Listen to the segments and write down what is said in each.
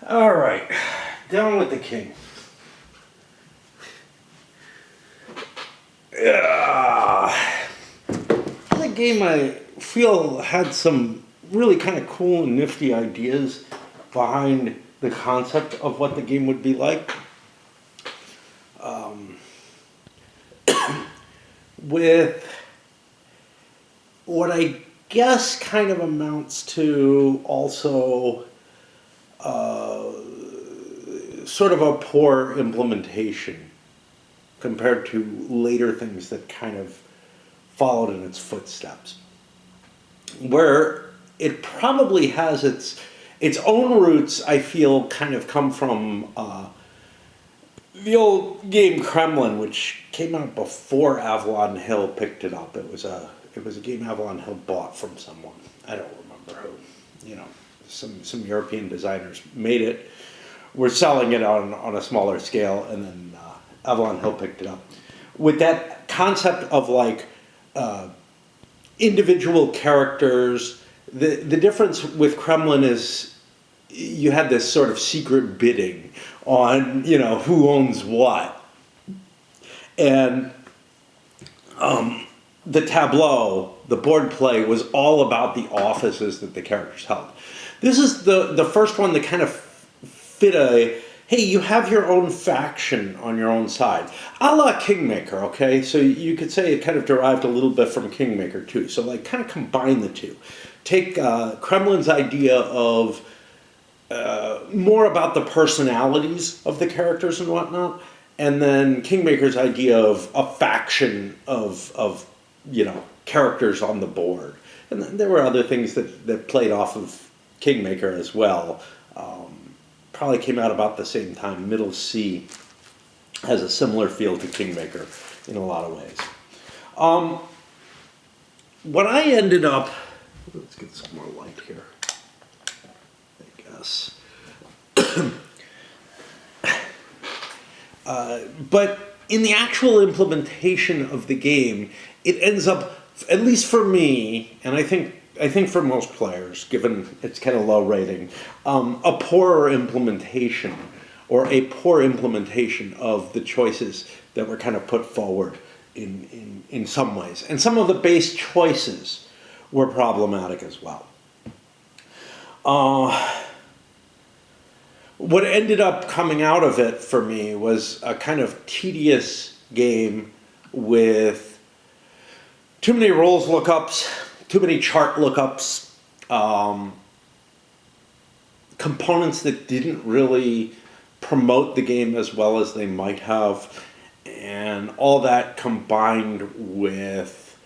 All right, down with the king. The game I feel had some really kind of cool and nifty ideas behind the concept of what the game would be like. With what I guess kind of amounts to also sort of a poor implementation compared to later things that kind of followed in its footsteps. Where it probably has its own roots, I feel, kind of come from the old game Kremlin, which came out before Avalon Hill picked it up. It was a game Avalon Hill bought from someone. I don't remember who. Some European designers made it. We're selling it on a smaller scale, and then Avalon Hill picked it up with that concept of like individual characters. The difference with Kremlin is you had this sort of secret bidding on who owns what, and the tableau, the board play, was all about the offices that the characters held. This is the first one that kind of fit hey, you have your own faction on your own side. A la Kingmaker, okay? So you could say it kind of derived a little bit from Kingmaker too. So like kind of combine the two. Take Kremlin's idea of more about the personalities of the characters and whatnot, and then Kingmaker's idea of a faction of characters on the board. And then there were other things that played off of Kingmaker as well. Probably came out about the same time. Middle C has a similar feel to Kingmaker in a lot of ways. What I ended up, let's get some more light here, I guess. But in the actual implementation of the game, it ends up, at least for me, and I think for most players, given its kind of low rating, a poorer implementation, or a poor implementation of the choices that were kind of put forward in some ways. And some of the base choices were problematic as well. What ended up coming out of it for me was a kind of tedious game with too many rules lookups, too many chart lookups, components that didn't really promote the game as well as they might have, and all that combined with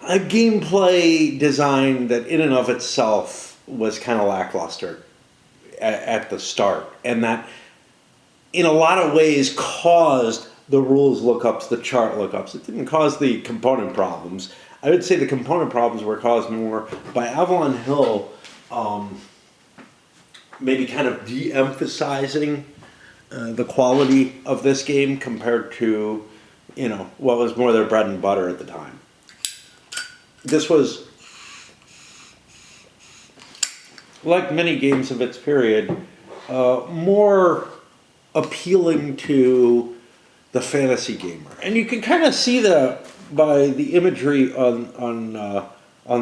a gameplay design that in and of itself was kind of lackluster at the start, and that in a lot of ways caused the rules lookups, the chart lookups. It didn't cause the component problems. I would say the component problems were caused more by Avalon Hill maybe kind of de-emphasizing the quality of this game compared to what was more their bread and butter at the time. This was, like many games of its period, more appealing to the fantasy gamer, and you can kind of see that by the imagery on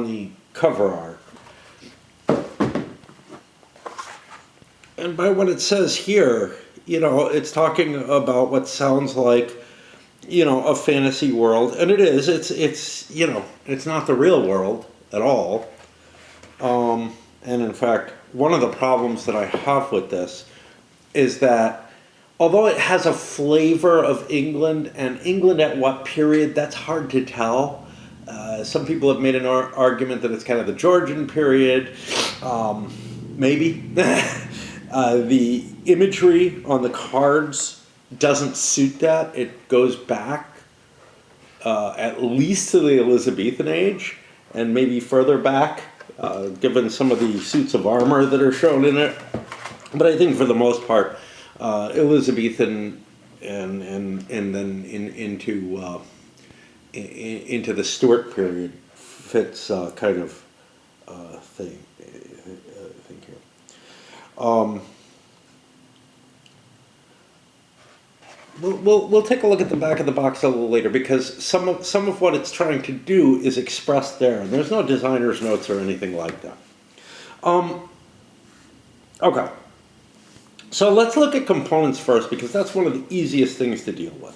the cover art, and by what it says here. It's talking about what sounds like a fantasy world, and it is. It's not the real world at all. And in fact, one of the problems that I have with this is that although it has a flavor of England, and England at what period, that's hard to tell. Some people have made an argument that it's kind of the Georgian period. Maybe. The imagery on the cards doesn't suit that. It goes back at least to the Elizabethan age, and maybe further back, given some of the suits of armor that are shown in it. But I think for the most part, Elizabethan and then into the Stuart period fits kind of thing here. we'll take a look at the back of the box a little later, because some of what it's trying to do is expressed there, and there's no designer's notes or anything like that. Okay, so let's look at components first, because that's one of the easiest things to deal with.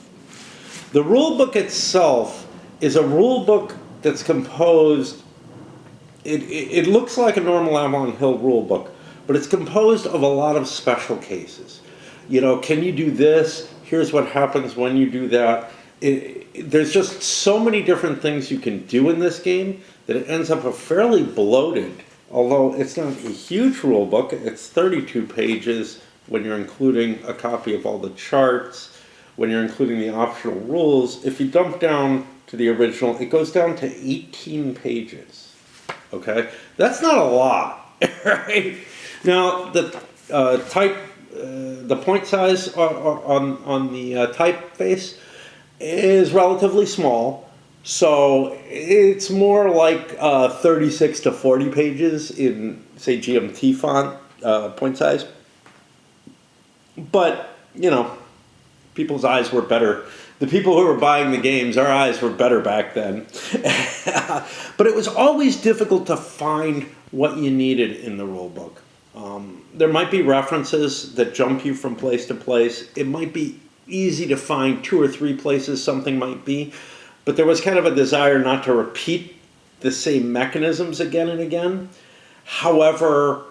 The rule book itself is a rule book that's composed. It looks like a normal Avalon Hill rule book, but it's composed of a lot of special cases. You know, can you do this? Here's what happens when you do that. There's just so many different things you can do in this game that it ends up a fairly bloated, although it's not a huge rule book. It's 32 pages when you're including a copy of all the charts, when you're including the optional rules. If you dump down to the original, it goes down to 18 pages. Okay, that's not a lot, right? Now the the point size on the typeface is relatively small, so it's more like 36 to 40 pages in, say, GMT font point size. But you know, people's eyes were better. The people who were buying the games, our eyes were better back then. But it was always difficult to find what you needed in the rule book. There might be references that jump you from place to place. It might be easy to find 2 or 3 places something might be, but there was kind of a desire not to repeat the same mechanisms again and again. However,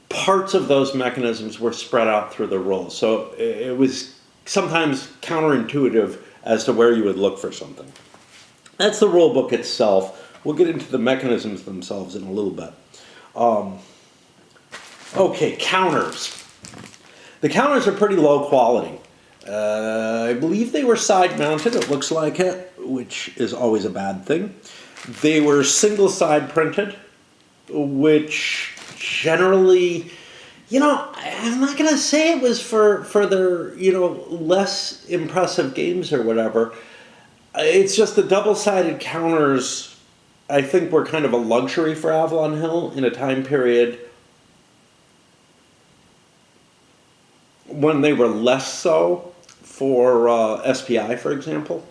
parts of those mechanisms were spread out through the rules, so it was sometimes counterintuitive as to where you would look for something. That's the rule book itself. We'll get into the mechanisms themselves in a little bit. Okay, counters. The counters are pretty low quality. I believe they were side mounted, it looks like it, which is always a bad thing. They were single side printed, which generally, you know, I'm not going to say it was for their, you know, less impressive games or whatever. It's just the double-sided counters, I think, were kind of a luxury for Avalon Hill in a time period when they were less so for SPI, for example.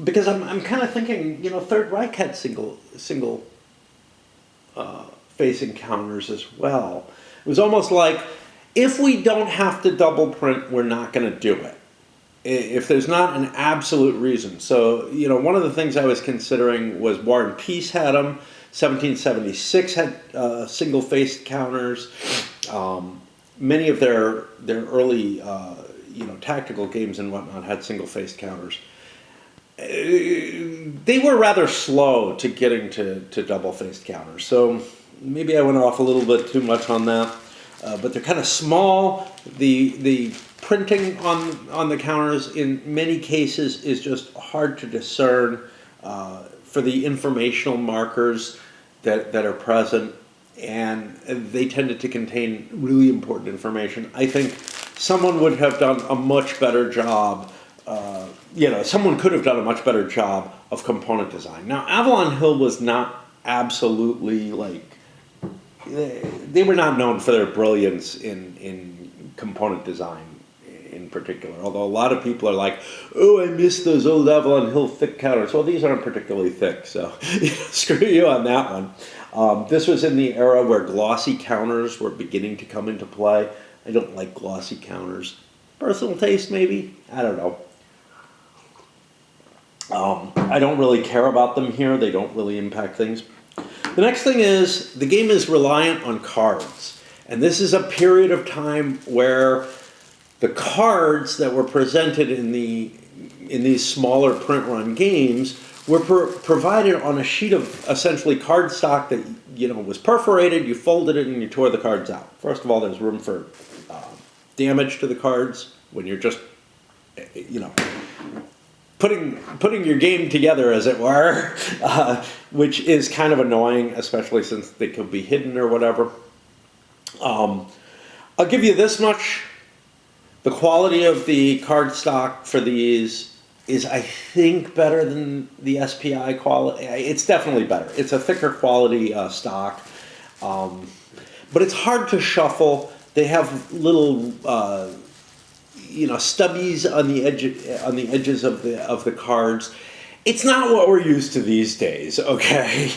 Because I'm kind of thinking, you know, Third Reich had single facing counters as well. It was almost like, if we don't have to double print, we're not going to do it. If there's not an absolute reason. So, you know, one of the things I was considering was War and Peace had them. 1776 had single-faced counters. Many of their early, you know, tactical games and whatnot had single-faced counters. They were rather slow to getting to double-faced counters. So maybe I went off a little bit too much on that. But they're kind of small. The printing on the counters in many cases is just hard to discern for the informational markers that are present, and they tended to contain really important information. I think someone would have done a much better job, you know, someone could have done a much better job of component design. Now, Avalon Hill was not absolutely, like, they were not known for their brilliance in component design in particular, although a lot of people are like, oh, I miss those old Avalon Hill thick counters. Well, these aren't particularly thick, so screw you on that one. This was in the era where glossy counters were beginning to come into play. I don't like glossy counters. Personal taste, maybe? I don't know. I don't really care about them here. They don't really impact things. The next thing is, the game is reliant on cards. And this is a period of time where the cards that were presented in these smaller print run games were provided on a sheet of essentially cardstock that, you know, was perforated. You folded it and you tore the cards out. First of all, there's room for damage to the cards when you're just, you know, putting your game together, as it were, which is kind of annoying, especially since they could be hidden or whatever. I'll give you this much. The quality of the cardstock for these is, I think, better than the SPI quality. It's definitely better. It's a thicker quality stock. But it's hard to shuffle. They have little stubbies on the edges of the cards. It's not what we're used to these days, okay?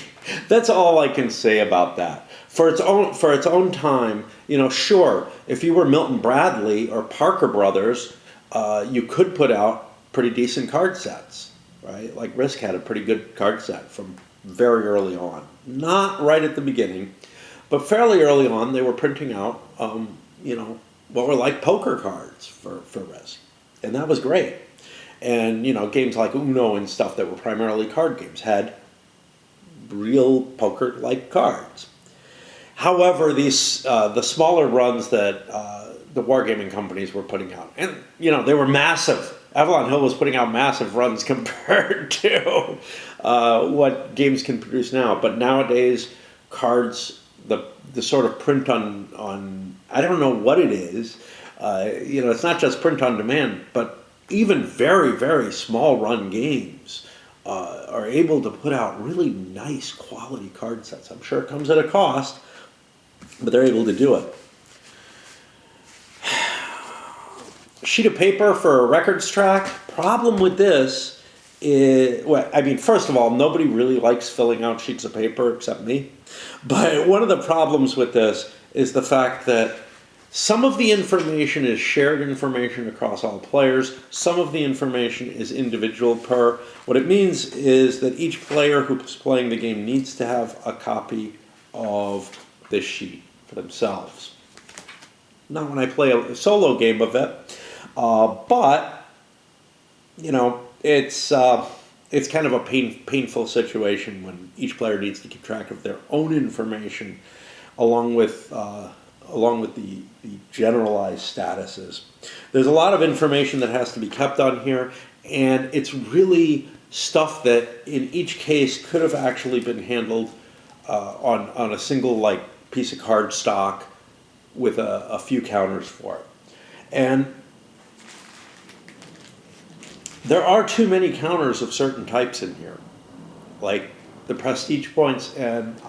That's all I can say about that. For its own time, sure, if you were Milton Bradley or Parker Brothers, you could put out pretty decent card sets, right? Like Risk had a pretty good card set from very early on. Not right at the beginning, but fairly early on, they were printing out, what were like poker cards for Risk. And that was great. And, games like Uno and stuff that were primarily card games had real poker-like cards. However, these the smaller runs that the wargaming companies were putting out, and, they were massive. Avalon Hill was putting out massive runs compared to what games can produce now. But nowadays, cards, the sort of print on I don't know what it is. It's not just print on demand, but even very, very small run games are able to put out really nice quality card sets. I'm sure it comes at a cost, but they're able to do it. Sheet of paper for a records track. Problem with this is, first of all, nobody really likes filling out sheets of paper except me. But one of the problems with this is the fact that some of the information is shared information across all players. Some of the information is individual per. What it means is that each player who's playing the game needs to have a copy of this sheet for themselves. Not when I play a solo game of it, but it's kind of a painful situation when each player needs to keep track of their own information, along with the generalized statuses. There's a lot of information that has to be kept on here, and it's really stuff that in each case could have actually been handled on a single piece of card stock with a few counters for it. And there are too many counters of certain types in here, like the prestige points and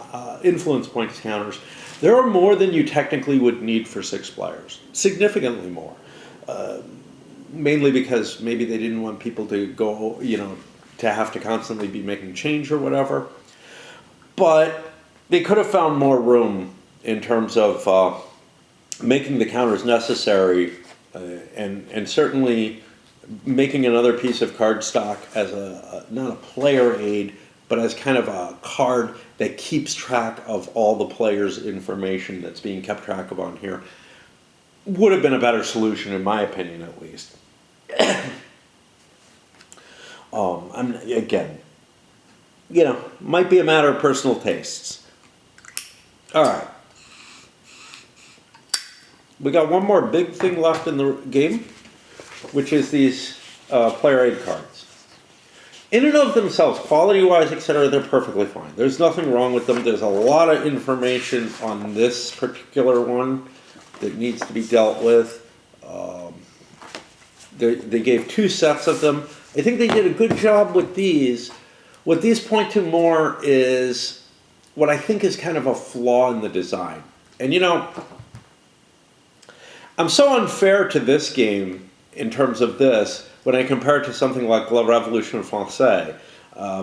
influence points counters. There are more than you technically would need for 6 players, significantly more. Mainly because maybe they didn't want people to go, to have to constantly be making change or whatever. But they could have found more room in terms of making the counters necessary, and certainly making another piece of card stock as not a player aid, but as kind of a card that keeps track of all the players' information that's being kept track of on here, would have been a better solution, in my opinion, at least. Might be a matter of personal tastes. All right. We got one more big thing left in the game, which is these player aid cards. In and of themselves, quality-wise, etc., they're perfectly fine. There's nothing wrong with them. There's a lot of information on this particular one that needs to be dealt with. They gave 2 sets of them. I think they did a good job with these. What these point to more is what I think is kind of a flaw in the design. And I'm so unfair to this game in terms of this when I compare it to something like La Révolution Française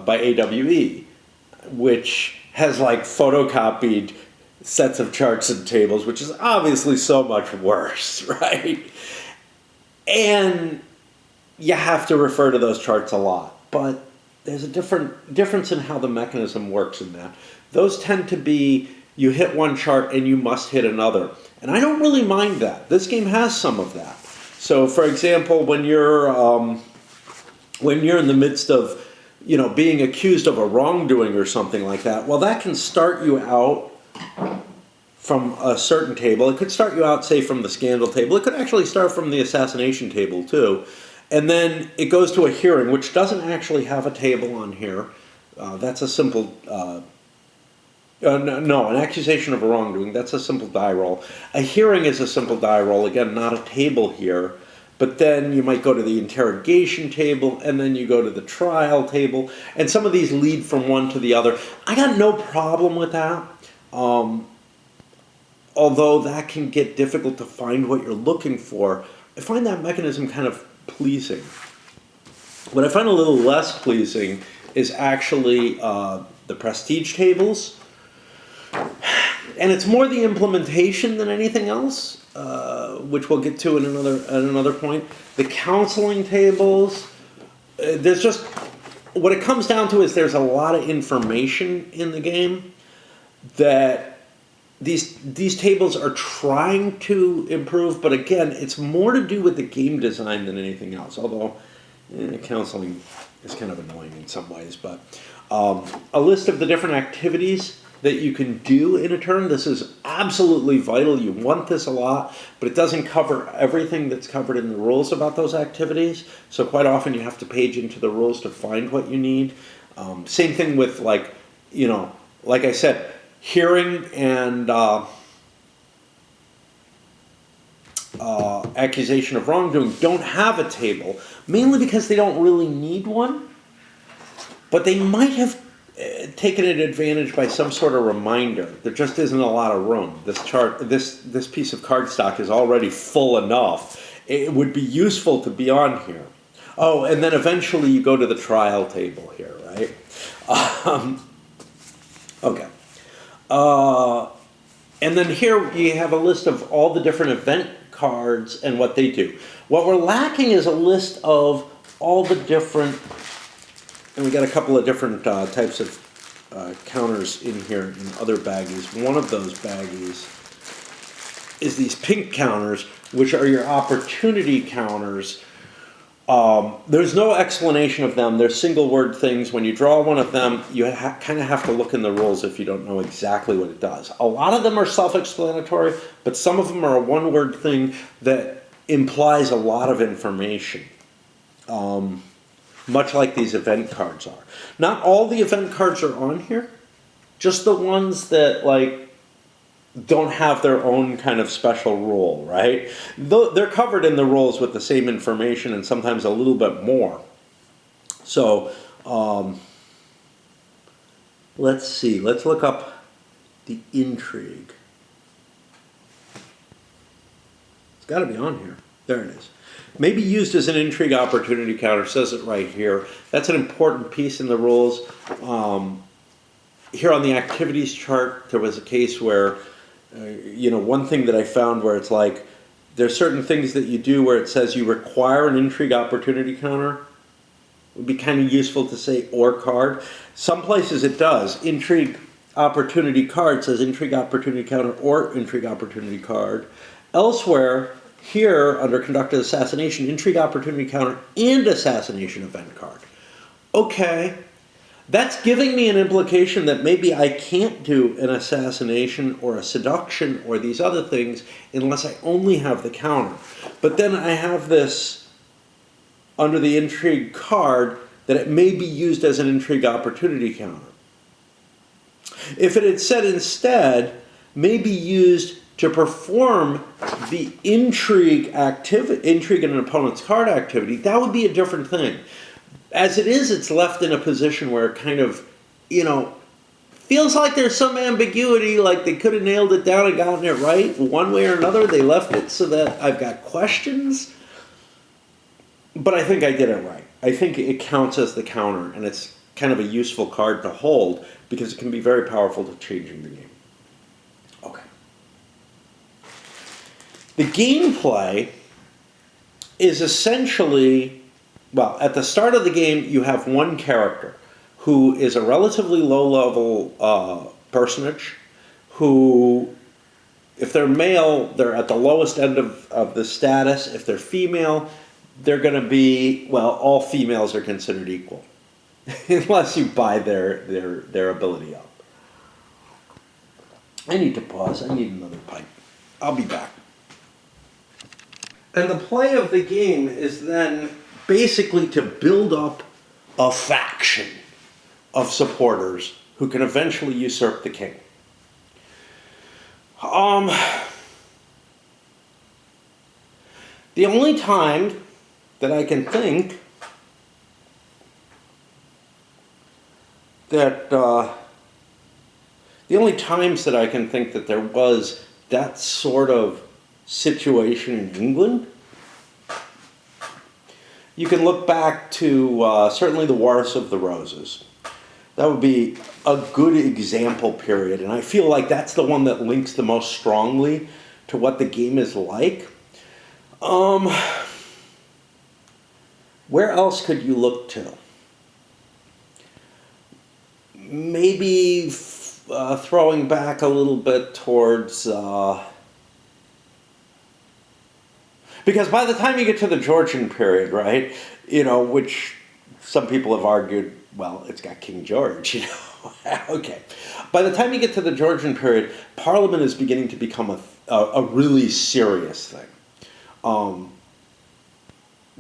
by AWE, which has photocopied sets of charts and tables, which is obviously so much worse, right? And you have to refer to those charts a lot, but there's a difference in how the mechanism works in that. Those tend to be, you hit one chart and you must hit another. And I don't really mind that. This game has some of that. So, for example, when you're in the midst of, being accused of a wrongdoing or something like that, well, that can start you out from a certain table. It could start you out, say, from the scandal table. It could actually start from the assassination table, too. And then it goes to a hearing, which doesn't actually have a table on here. That's a simple... no, an accusation of a wrongdoing, that's a simple die roll. A hearing is a simple die roll, again, not a table here. But then you might go to the interrogation table, and then you go to the trial table, and some of these lead from one to the other. I got no problem with that. although that can get difficult to find what you're looking for, I find that mechanism kind of pleasing. What I find a little less pleasing is actually the prestige tables. And it's more the implementation than anything else, which we'll get to at another point. The counseling tables, there's just, what it comes down to is there's a lot of information in the game that these tables are trying to improve, but again, it's more to do with the game design than anything else, although counseling is kind of annoying in some ways. But a list of the different activities that you can do in a turn. This is absolutely vital. You want this a lot, but it doesn't cover everything that's covered in the rules about those activities. So quite often you have to page into the rules to find what you need. Same thing with, like, you know, like I said, hearing and accusation of wrongdoing don't have a table, mainly because they don't really need one, but they might have taken an advantage by some sort of reminder. There just isn't a lot of room. This piece of cardstock is already full enough. It would be useful to be on here. Oh, and then eventually you go to the trial table here, right? Okay. And then here you have a list of all the different event cards and what they do. What we're lacking is a list of all the different, and we got a couple of different types of counters in here in other baggies. One of those baggies is these pink counters, which are your opportunity counters. There's no explanation of them. They're single word things. When you draw one of them, you kind of have to look in the rules if you don't know exactly what it does. A lot of them are self-explanatory, but some of them are a one-word thing that implies a lot of information. Much like these event cards are. Not all the event cards are on here, just the ones that, like, don't have their own kind of special rule, right? They're covered in the rules with the same information and sometimes a little bit more. So, let's see. Let's look up the intrigue. It's got to be on here. There it is. May be used as an intrigue opportunity counter, says it right here. That's an important piece in the rules. Here on the activities chart, there was a case where, one thing that I found where it's like, there's certain things that you do where it says you require an intrigue opportunity counter. It would be kind of useful to say or card. Some places it does. Intrigue opportunity card says intrigue opportunity counter or intrigue opportunity card. Elsewhere, here, under conducted assassination, intrigue opportunity counter and assassination event card. Okay, that's giving me an implication that maybe I can't do an assassination or a seduction or these other things unless I only have the counter. But then I have this under the intrigue card that it may be used as an intrigue opportunity counter. If it had said instead, may be used to perform the intrigue in an opponent's card activity, that would be a different thing. As it is, it's left in a position where it kind of, feels like there's some ambiguity, like they could have nailed it down and gotten it right. One way or another, they left it so that I've got questions. But I think I did it right. I think it counts as the counter, and it's kind of a useful card to hold because it can be very powerful to changing the game. Okay. The gameplay is essentially, well, at the start of the game, you have one character who is a relatively low-level personage who, if they're male, they're at the lowest end of the status. If they're female, they're going to be, well, all females are considered equal, unless you buy their ability up. I need to pause. I need another pipe. I'll be back. And the play of the game is then basically to build up a faction of supporters who can eventually usurp the king. The only time that I can think that the only times that I can think that there was that sort of situation in England, you can look back to certainly the Wars of the Roses. That would be a good example period, and I feel like that's the one that links the most strongly to what the game is like. Where else could you look to? Maybe throwing back a little bit towards... because by the time you get to the Georgian period, right, which some people have argued, well, it's got King George, Okay. By the time you get to the Georgian period, Parliament is beginning to become a really serious thing.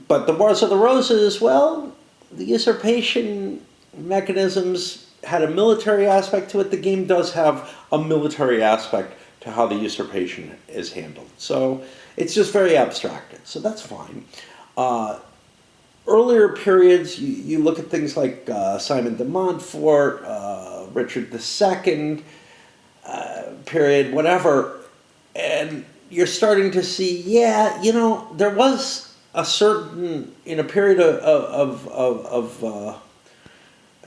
But the Wars of the Roses, well, the usurpation mechanisms had a military aspect to it. The game does have a military aspect to how the usurpation is handled. So it's just very abstracted. So that's fine. Earlier periods, you look at things like Simon de Montfort, Richard II period, whatever, and you're starting to see, there was a certain, in a period of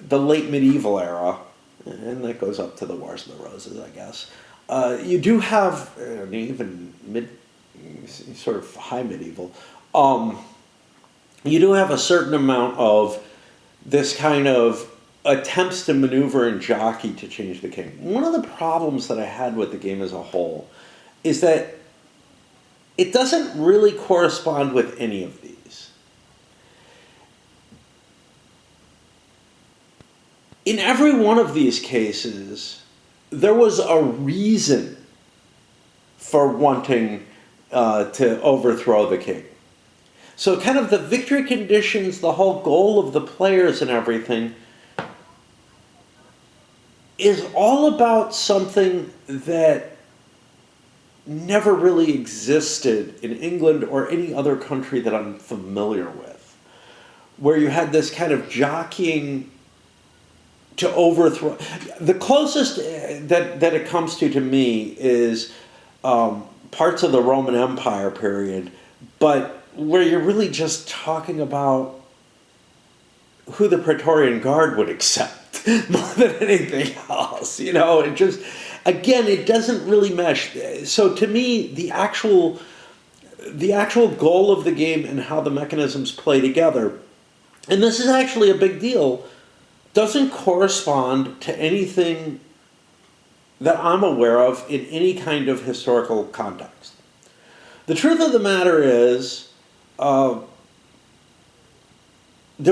the late medieval era, and that goes up to the Wars of the Roses, I guess, you do have, even sort of high medieval, you do have a certain amount of this kind of attempts to maneuver and jockey to change the king. One of the problems that I had with the game as a whole is that it doesn't really correspond with any of these. In every one of these cases, there was a reason for wanting to overthrow the king. So kind of the victory conditions, the whole goal of the players and everything, is all about something that never really existed in England or any other country that I'm familiar with, where you had this kind of jockeying to overthrow. The closest that it comes to me is parts of the Roman Empire period, but where you're really just talking about who the Praetorian Guard would accept more than anything else. It just, again, it doesn't really mesh. So to me, the actual goal of the game and how the mechanisms play together, and this is actually a big deal, doesn't correspond to anything that I'm aware of in any kind of historical context. The truth of the matter is, there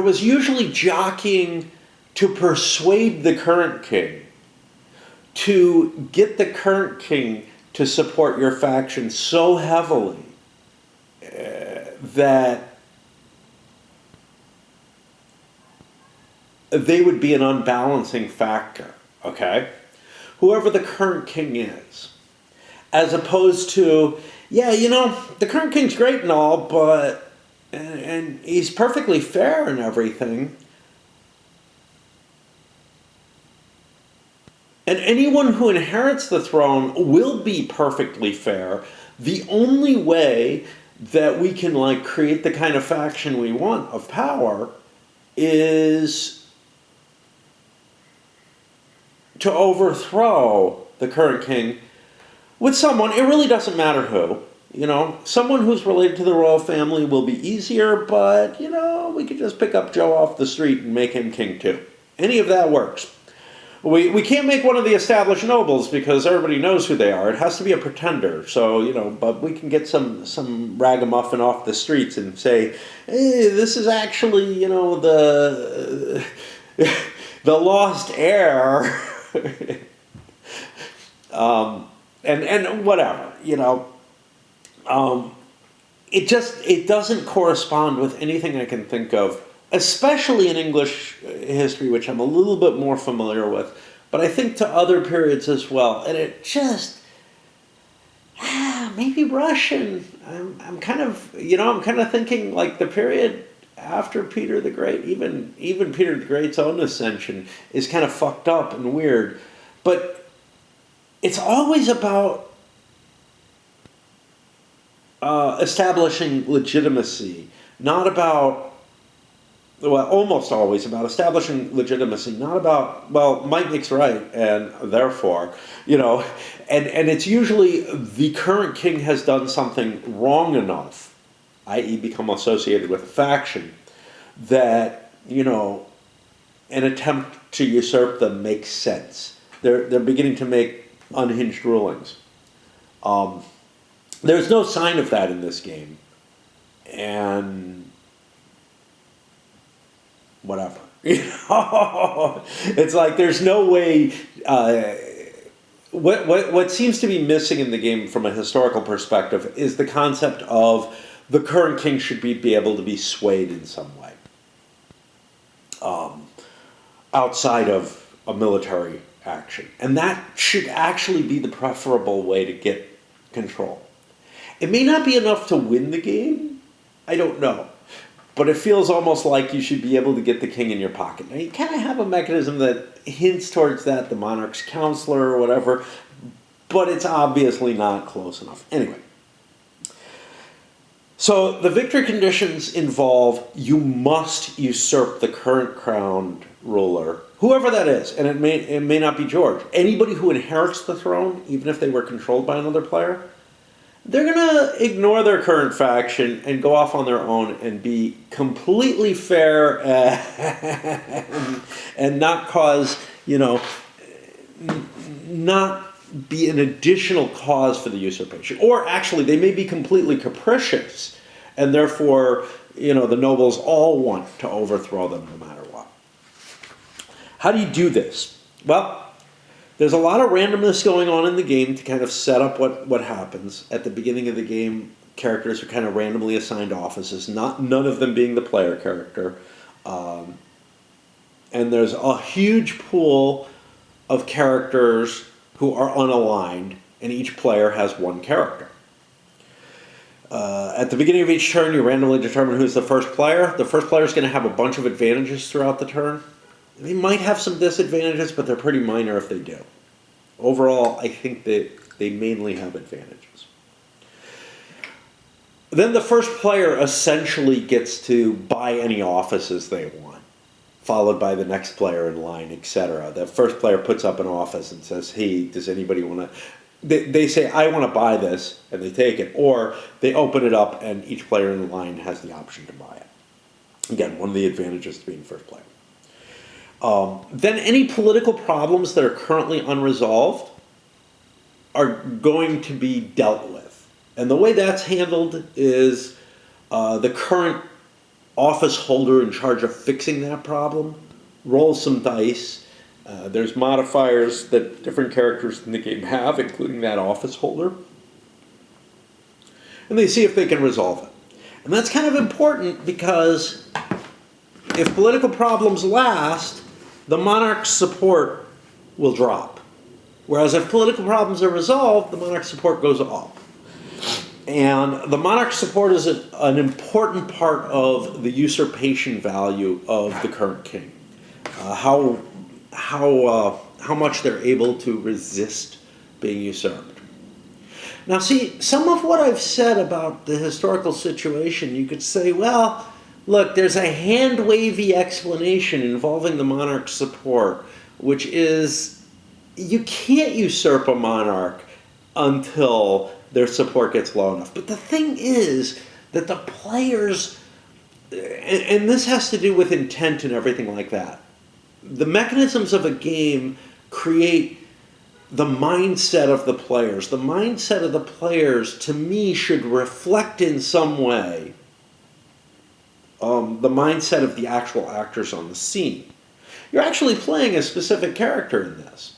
was usually jockeying to persuade the current king, to get the current king to support your faction so heavily that they would be an unbalancing factor, okay? Whoever the current king is. As opposed to, the current king's great and all, but, and he's perfectly fair and everything. And anyone who inherits the throne will be perfectly fair. The only way that we can create the kind of faction we want of power is to overthrow the current king with someone, it really doesn't matter who, someone who's related to the royal family will be easier, but, we could just pick up Joe off the street and make him king too. Any of that works. We can't make one of the established nobles because everybody knows who they are. It has to be a pretender. So, but we can get some ragamuffin off the streets and say, hey, this is actually, the lost heir. And whatever, it doesn't correspond with anything I can think of, especially in English history, which I'm a little bit more familiar with, but I think to other periods as well. And it just, maybe Russian. I'm kind of thinking the period after Peter the Great, even Peter the Great's own ascension is kind of fucked up and weird, but it's always about establishing legitimacy, not about, well, almost always about establishing legitimacy, not about, well, might makes right, and therefore, and it's usually the current king has done something wrong enough, i.e. become associated with a faction, that, an attempt to usurp them makes sense. They're beginning to make unhinged rulings. There's no sign of that in this game, and whatever. It's like there's no way. What seems to be missing in the game from a historical perspective is the concept of the current king should be able to be swayed in some way, outside of a military action, and that should actually be the preferable way to get control. It may not be enough to win the game. I don't know. But it feels almost like you should be able to get the king in your pocket. Now, you kind of have a mechanism that hints towards that, the monarch's counselor or whatever, but it's obviously not close enough. Anyway. So the victory conditions involve you must usurp the current crowned ruler, whoever that is, and it may not be George. Anybody who inherits the throne, even if they were controlled by another player, they're going to ignore their current faction and go off on their own and be completely fair and not cause, not be an additional cause for the usurpation. Or actually, they may be completely capricious, and therefore, the nobles all want to overthrow them no matter what. How do you do this? Well, there's a lot of randomness going on in the game to kind of set up what happens. At the beginning of the game, characters are kind of randomly assigned offices, none of them being the player character. And there's a huge pool of characters who are unaligned, and each player has one character. At the beginning of each turn, you randomly determine who's the first player. The first player is going to have a bunch of advantages throughout the turn. They might have some disadvantages, but they're pretty minor if they do. Overall, I think that they mainly have advantages. Then the first player essentially gets to buy any offices they want, followed by the next player in line, etc. The first player puts up an office and says, hey, does anybody want to... They say, I want to buy this, and they take it. Or they open it up, and each player in the line has the option to buy it. Again, one of the advantages to being first player. Then any political problems that are currently unresolved are going to be dealt with. And the way that's handled is the current office holder in charge of fixing that problem rolls some dice. There's modifiers that different characters in the game have, including that office holder. And they see if they can resolve it. And that's kind of important because if political problems last, the monarch's support will drop. Whereas if political problems are resolved, the monarch's support goes up. And the monarch's support is an important part of the usurpation value of the current king. How much they're able to resist being usurped. Now see, some of what I've said about the historical situation, you could say, well, look, there's a hand-wavy explanation involving the monarch's support, which is you can't usurp a monarch until their support gets low enough. But the thing is that the players, and this has to do with intent and everything like that, the mechanisms of a game create the mindset of the players. The mindset of the players, to me, should reflect in some way the mindset of the actual actors on the scene. You're actually playing a specific character in this.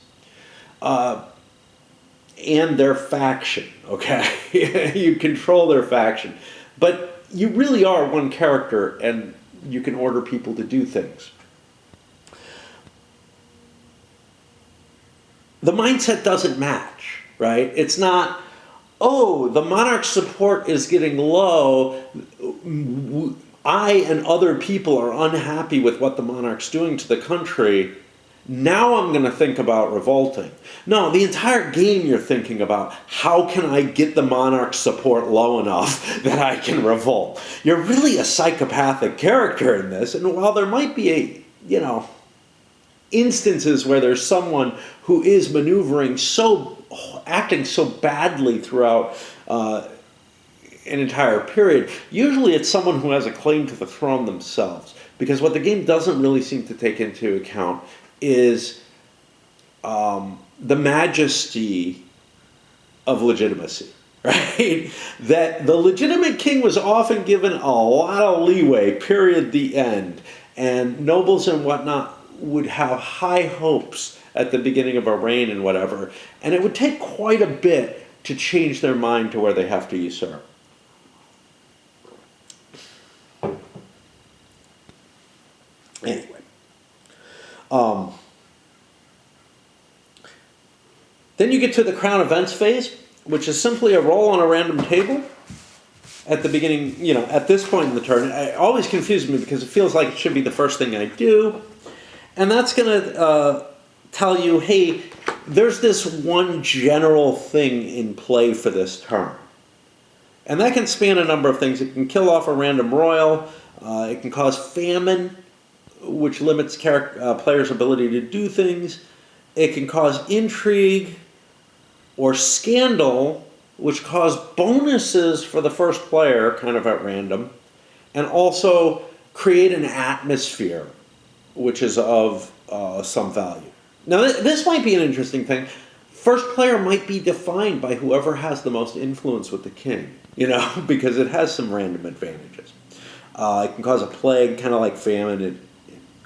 And their faction, okay? You control their faction. But you really are one character, and you can order people to do things. The mindset doesn't match, right? It's not, oh, the monarch's support is getting low. I and other people are unhappy with what the monarch's doing to the country. Now I'm going to think about revolting. No, the entire game you're thinking about, how can I get the monarch's support low enough that I can revolt? You're really a psychopathic character in this, and while there might be instances where there's someone who is acting so badly throughout an entire period, usually it's someone who has a claim to the throne themselves. Because what the game doesn't really seem to take into account is the majesty of legitimacy, right? That the legitimate king was often given a lot of leeway, period, the end. And nobles and whatnot would have high hopes at the beginning of a reign and whatever. And it would take quite a bit to change their mind to where they have to usurp. Anyway. Then you get to the crown events phase, which is simply a roll on a random table at the beginning, at this point in the turn. It always confuses me because it feels like it should be the first thing I do. And that's going to tell you, hey, there's this one general thing in play for this turn. And that can span a number of things. It can kill off a random royal. It can cause famine, which limits players' ability to do things. It can cause intrigue or scandal, which cause bonuses for the first player, kind of at random, and also create an atmosphere, which is of some value. Now, this might be an interesting thing. First player might be defined by whoever has the most influence with the king, because it has some random advantages. It can cause a plague, kind of like famine. It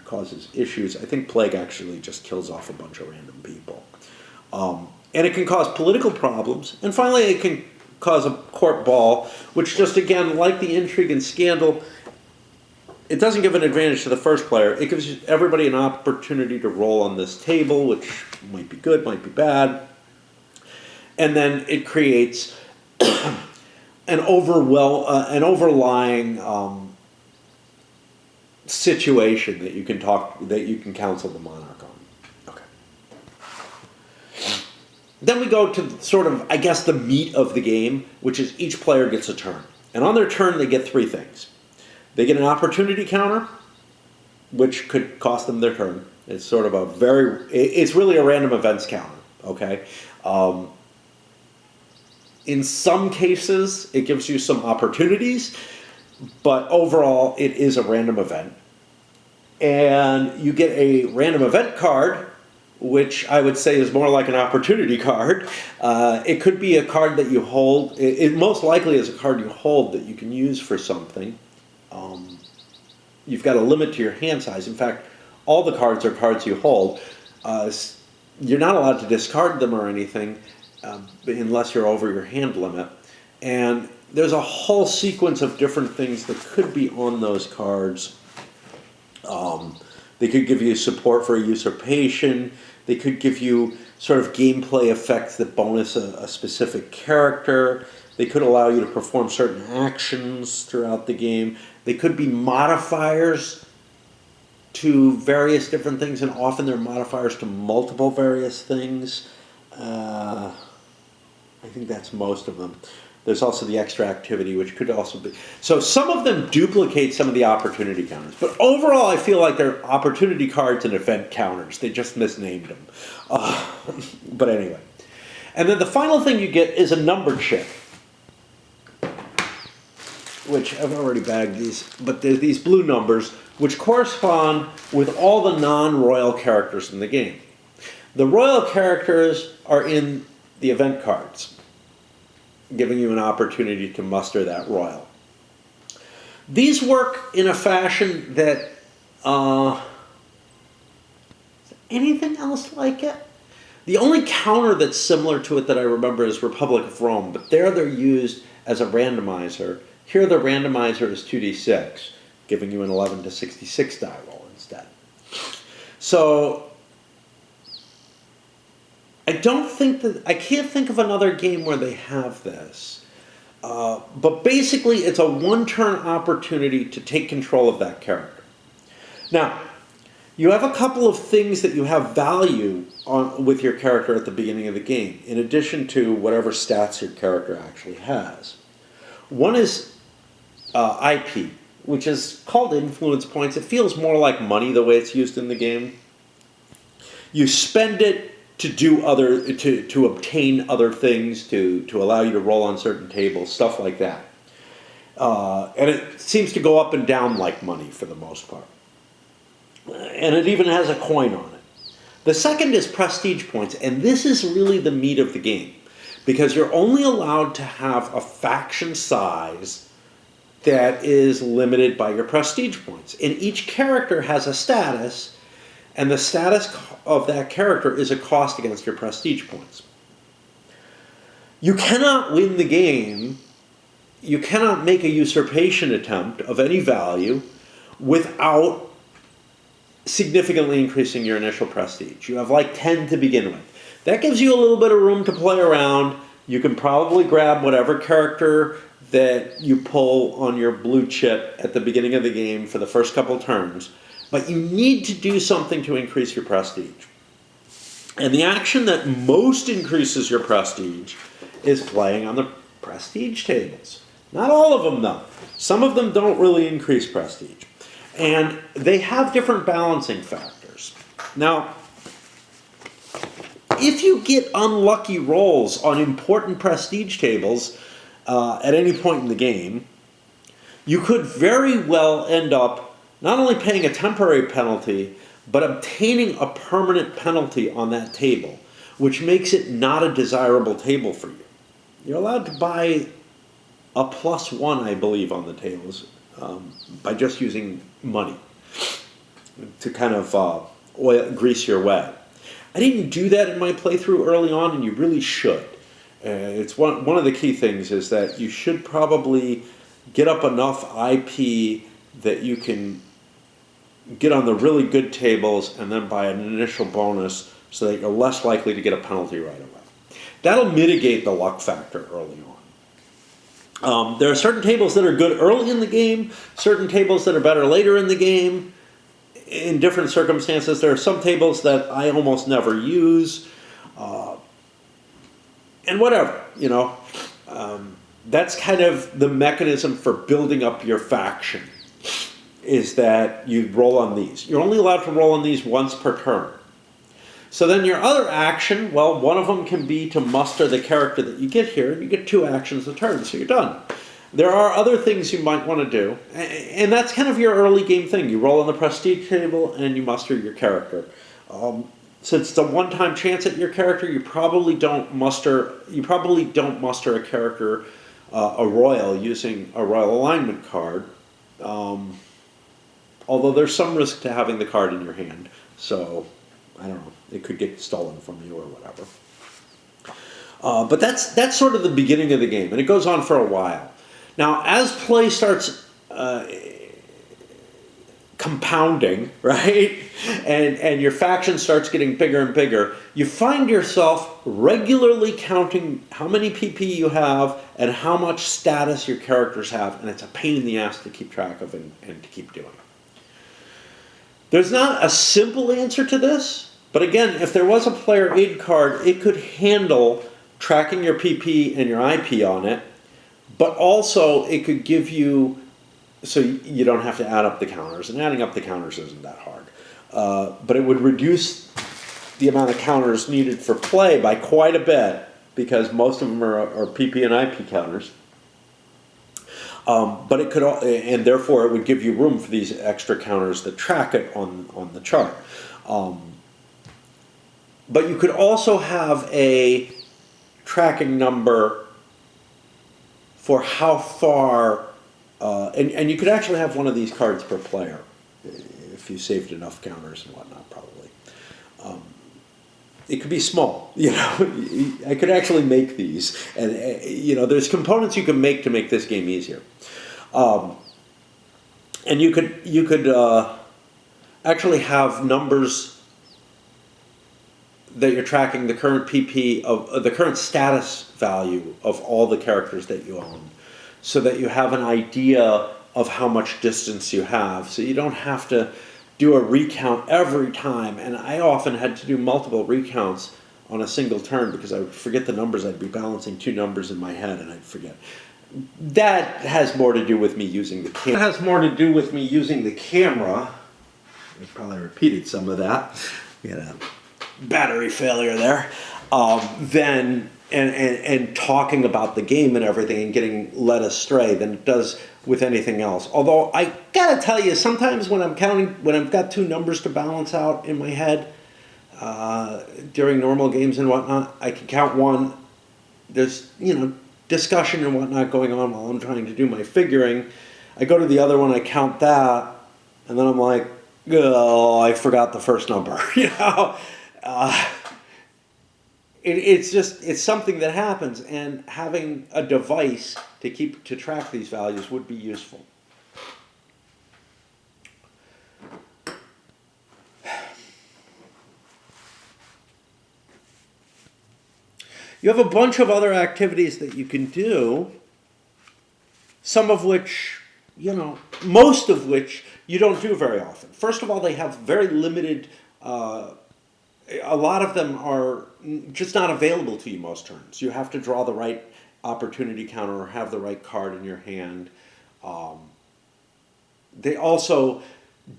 causes issues. I think plague actually just kills off a bunch of random people. And it can cause political problems. And finally, it can cause a court ball, which just, again, like the intrigue and scandal, it doesn't give an advantage to the first player. It gives everybody an opportunity to roll on this table, which might be good, might be bad. And then it creates an overlying situation that you can counsel the monarch on. Okay. Then we go to sort of, I guess, the meat of the game, which is each player gets a turn. And on their turn, they get three things. They get an opportunity counter, which could cost them their turn. It's sort of it's really a random events counter, okay? In some cases, it gives you some opportunities, but overall, it is a random event. And you get a random event card, which I would say is more like an opportunity card. It could be a card that you hold. It most likely is a card you hold that you can use for something. You've got a limit to your hand size. In fact, all the cards are cards you hold. You're not allowed to discard them or anything unless you're over your hand limit. And there's a whole sequence of different things that could be on those cards. They could give you support for a usurpation. They could give you sort of gameplay effects that bonus a specific character. They could allow you to perform certain actions throughout the game. They could be modifiers to various different things, and often they're modifiers to multiple various things. I think that's most of them. There's also the extra activity, which could also be... So some of them duplicate some of the opportunity counters. But overall, I feel like they're opportunity cards and event counters. They just misnamed them. But anyway. And then the final thing you get is a number chip, which I've already bagged these. But there's these blue numbers, which correspond with all the non-royal characters in the game. The royal characters are in the event cards, giving you an opportunity to muster that royal. These work in a fashion that, is there anything else like it? The only counter that's similar to it that I remember is Republic of Rome, but there they're used as a randomizer. Here the randomizer is 2d6, giving you an 11 to 66 die roll instead. So I can't think of another game where they have this. But basically, it's a one-turn opportunity to take control of that character. Now, You have a couple of things that you have value on with your character at the beginning of the game, in addition to whatever stats your character actually has. One is IP, which is called influence points. It feels more like money the way it's used in the game. You spend it to do to obtain other things, to allow you to roll on certain tables, stuff like that. And it seems to go up and down like money for the most part. And it even has a coin on it. The second is prestige points, and this is really the meat of the game, because you're only allowed to have a faction size that is limited by your prestige points. And each character has a status, and the status of that character is a cost against your prestige points. You cannot win the game, you cannot make a usurpation attempt of any value without significantly increasing your initial prestige. You have like 10 to begin with. That gives you a little bit of room to play around. You can probably grab whatever character that you pull on your blue chip at the beginning of the game for the first couple turns, but you need to do something to increase your prestige. And the action that most increases your prestige is playing on the prestige tables. Not all of them, though. Some of them don't really increase prestige. And they have different balancing factors. Now, if you get unlucky rolls on important prestige tables at any point in the game, you could very well end up not only paying a temporary penalty, but obtaining a permanent penalty on that table, which makes it not a desirable table for you. You're allowed to buy a +1, I believe, on the tables by just using money to kind of grease your way. I didn't do that in my playthrough early on, and you really should. It's one of the key things is that you should probably get up enough IP that you can get on the really good tables and then buy an initial bonus so that you're less likely to get a penalty right away. That'll mitigate the luck factor early on. There are certain tables that are good early in the game, certain tables that are better later in the game. In different circumstances, there are some tables that I almost never use. And whatever, you know. That's kind of the mechanism for building up your faction, is that you roll on these. You're only allowed to roll on these once per turn. So then your other action, well, one of them can be to muster the character that you get here, and you get 2 actions a turn, so you're done. There are other things you might want to do, and that's kind of your early game thing. You roll on the prestige table, and you muster your character. Since it's a one-time chance at your character, you probably don't muster a character, a royal, using a royal alignment card. Although there's some risk to having the card in your hand, so I don't know, it could get stolen from you or whatever. But that's sort of the beginning of the game, and it goes on for a while. Now, as play starts compounding, right, and your faction starts getting bigger and bigger, you find yourself regularly counting how many PP you have and how much status your characters have, and it's a pain in the ass to keep track of and to keep doing. There's not a simple answer to this, but again, if there was a player aid card, it could handle tracking your PP and your IP on it, but also it could give you, so you don't have to add up the counters, and adding up the counters isn't that hard, but it would reduce the amount of counters needed for play by quite a bit, because most of them are PP and IP counters. But it could, and therefore it would give you room for these extra counters that track it on the chart. But you could also have a tracking number for how far, and you could actually have one of these cards per player if you saved enough counters and whatnot, probably. It could be small, you know. I could actually make these, and you know, there's components you can make to make this game easier. And you could actually have numbers that you're tracking the current PP of the current status value of all the characters that you own, so that you have an idea of how much distance you have, so you don't have to do a recount every time, and I often had to do multiple recounts on a single turn because I would forget the numbers. I'd be balancing two numbers in my head and I'd forget. That has more to do with me using the camera. That has more to do with me using the camera. I probably repeated some of that. We had a battery failure there. Than and talking about the game and everything and getting led astray than it does with anything else. Although I gotta tell you, sometimes when I'm counting, when I've got two numbers to balance out in my head during normal games and whatnot, I can count one. There's discussion and whatnot going on while I'm trying to do my figuring. I go to the other one, I count that, and then I'm like, oh, I forgot the first number. It's something that happens, and having a device to track these values would be useful. You have a bunch of other activities that you can do, some of which, most of which you don't do very often. First of all, they have very limited, a lot of them are just not available to you most turns. You have to draw the right opportunity counter or have the right card in your hand. They also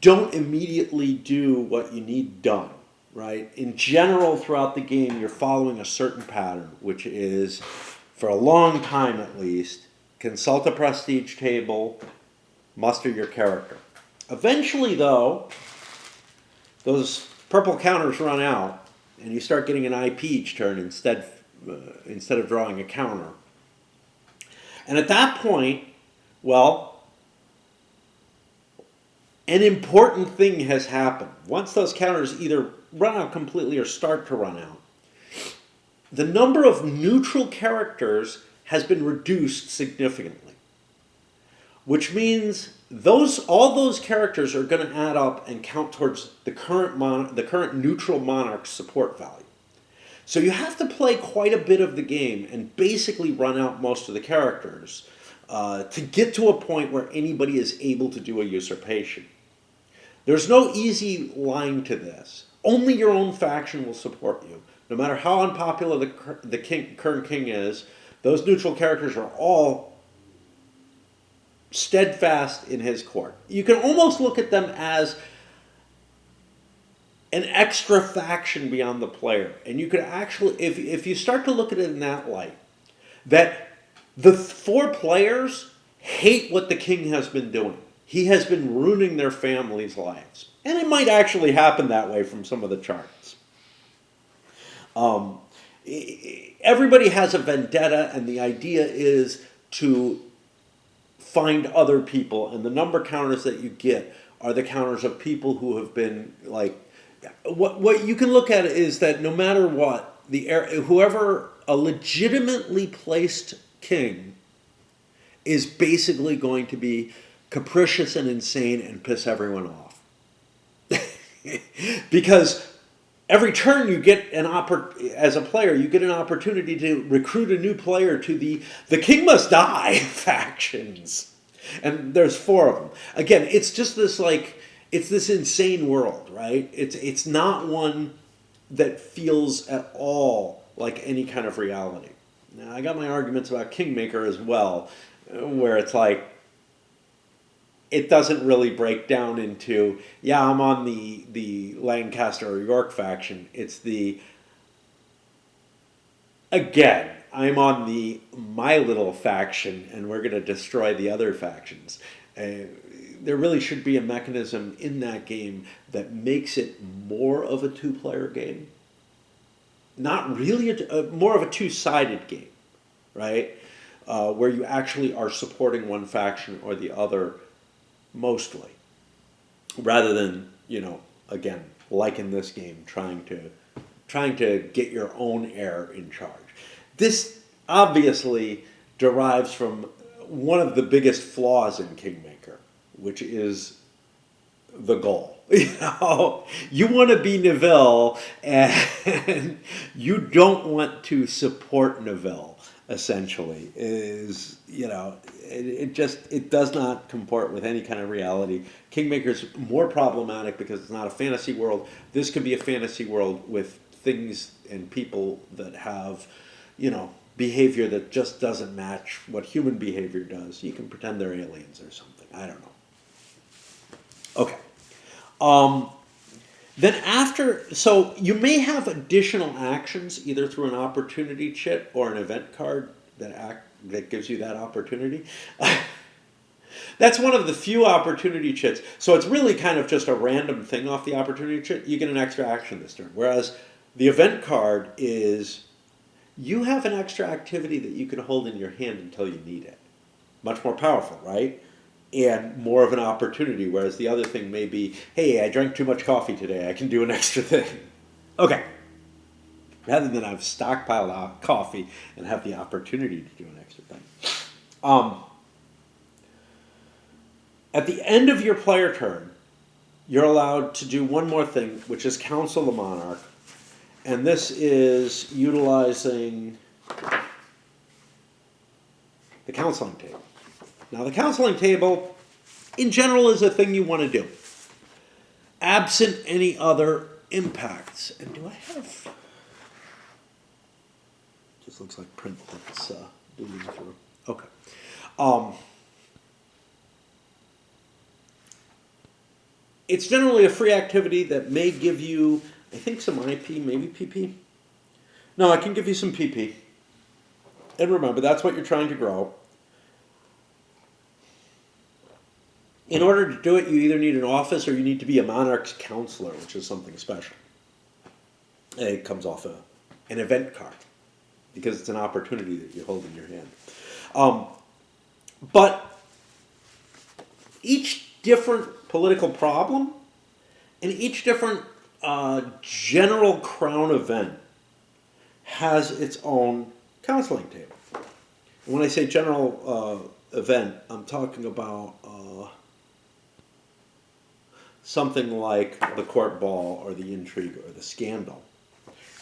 don't immediately do what you need done. Right? In general, throughout the game, you're following a certain pattern, which is, for a long time at least, consult a prestige table, muster your character. Eventually, though, those purple counters run out, and you start getting an IP each turn instead of drawing a counter. And at that point, well, an important thing has happened. Once those counters either run out completely or start to run out, the number of neutral characters has been reduced significantly, which means all those characters are going to add up and count towards the current neutral monarch's support value. So you have to play quite a bit of the game and basically run out most of the characters to get to a point where anybody is able to do a usurpation. There's no easy line to this. Only your own faction will support you. No matter how unpopular the current king is, those neutral characters are all steadfast in his court. You can almost look at them as an extra faction beyond the player. And you could actually, if you start to look at it in that light, that the four players hate what the king has been doing. He has been ruining their families' lives. And it might actually happen that way from some of the charts. Everybody has a vendetta, and the idea is to find other people. And the number counters that you get are the counters of people who have been, like... What you can look at is that no matter what, whoever a legitimately placed king is basically going to be capricious and insane and piss everyone off. Because every turn you get as a player, you get an opportunity to recruit a new player to the king must die factions. And there's four of them. Again, it's just this it's this insane world, right? It's not one that feels at all like any kind of reality. Now, I got my arguments about Kingmaker as well, where it's like, it doesn't really break down into, yeah, I'm on the Lancaster or York faction. It's again, I'm on the my little faction, and we're going to destroy the other factions. There really should be a mechanism in that game that makes it more of a two-player game. Not really, more of a two-sided game, right? Where you actually are supporting one faction or the other mostly. Rather than, again, like in this game, trying to get your own heir in charge. This obviously derives from one of the biggest flaws in Kingmaker, which is the goal. You want to be Neville, and you don't want to support Neville. essentially, is, it does not comport with any kind of reality. Kingmaker's more problematic because it's not a fantasy world. This could be a fantasy world with things and people that have, behavior that just doesn't match what human behavior does. You can pretend they're aliens or something. I don't know. Okay. Um, so you may have additional actions either through an opportunity chit or an event card that gives you that opportunity. That's one of the few opportunity chits. So it's really kind of just a random thing off the opportunity chit. You get an extra action this turn. Whereas the event card is you have an extra activity that you can hold in your hand until you need it. Much more powerful, right? And more of an opportunity, whereas the other thing may be, hey, I drank too much coffee today, I can do an extra thing. Okay. Rather than I've stockpiled out coffee and have the opportunity to do an extra thing. At the end of your player turn, you're allowed to do one more thing, which is counsel the monarch. And this is utilizing the counseling table. Now, the counseling table, in general, is a thing you want to do, absent any other impacts. And do I have... Just looks like print that's moving through. Okay. It's generally a free activity that may give you, I think, some IP, maybe PP. No, I can give you some PP. And remember, that's what you're trying to grow. In order to do it, you either need an office or you need to be a monarch's counselor, which is something special. It comes off an event card because it's an opportunity that you hold in your hand. But each different political problem and each different general crown event has its own counseling table. And when I say general event, I'm talking about something like the court ball or the intrigue or the scandal.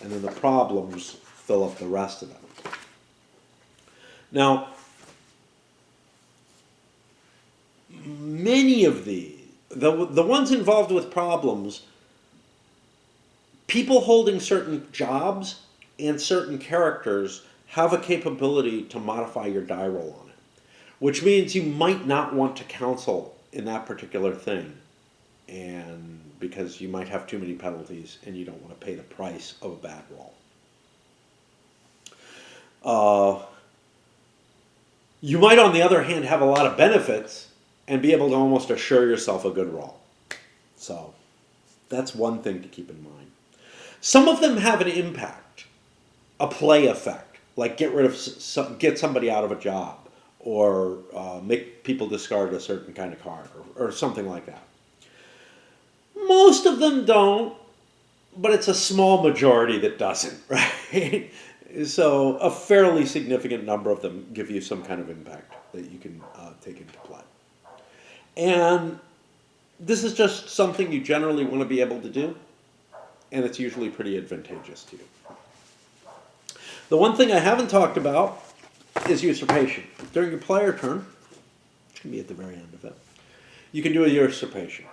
And then the problems fill up the rest of them. Now, many of the ones involved with problems, people holding certain jobs and certain characters have a capability to modify your die roll on it, which means you might not want to counsel in that particular thing, and because you might have too many penalties and you don't want to pay the price of a bad roll. You might, on the other hand, have a lot of benefits and be able to almost assure yourself a good roll. So that's one thing to keep in mind. Some of them have an impact, a play effect, like get somebody out of a job, or make people discard a certain kind of card, or something like that. Most of them don't, but it's a small majority that doesn't, right? So a fairly significant number of them give you some kind of impact that you can take into play. And this is just something you generally want to be able to do, and it's usually pretty advantageous to you. The one thing I haven't talked about is usurpation. During your player turn, which can be at the very end of it, you can do a usurpation.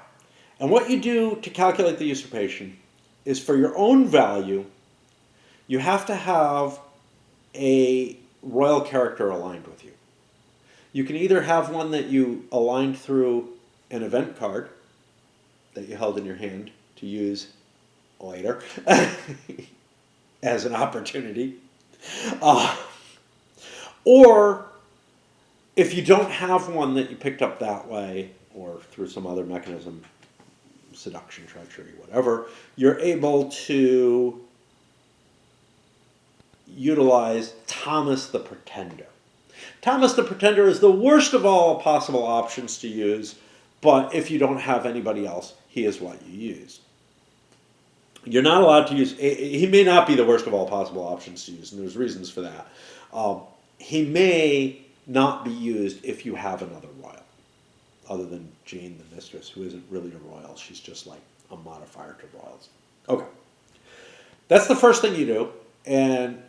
And what you do to calculate the usurpation is, for your own value, you have to have a royal character aligned with you. You can either have one that you aligned through an event card that you held in your hand to use later as an opportunity. Or if you don't have one that you picked up that way or through some other mechanism, seduction, treachery, whatever, you're able to utilize Thomas the Pretender. Thomas the Pretender is the worst of all possible options to use, but if you don't have anybody else, he is what you use. You're not allowed to use... He may not be the worst of all possible options to use, and there's reasons for that. He may not be used if you have another royal, other than Jane the Mistress, who isn't really a royal. She's just like a modifier to royals. Okay. That's the first thing you do, and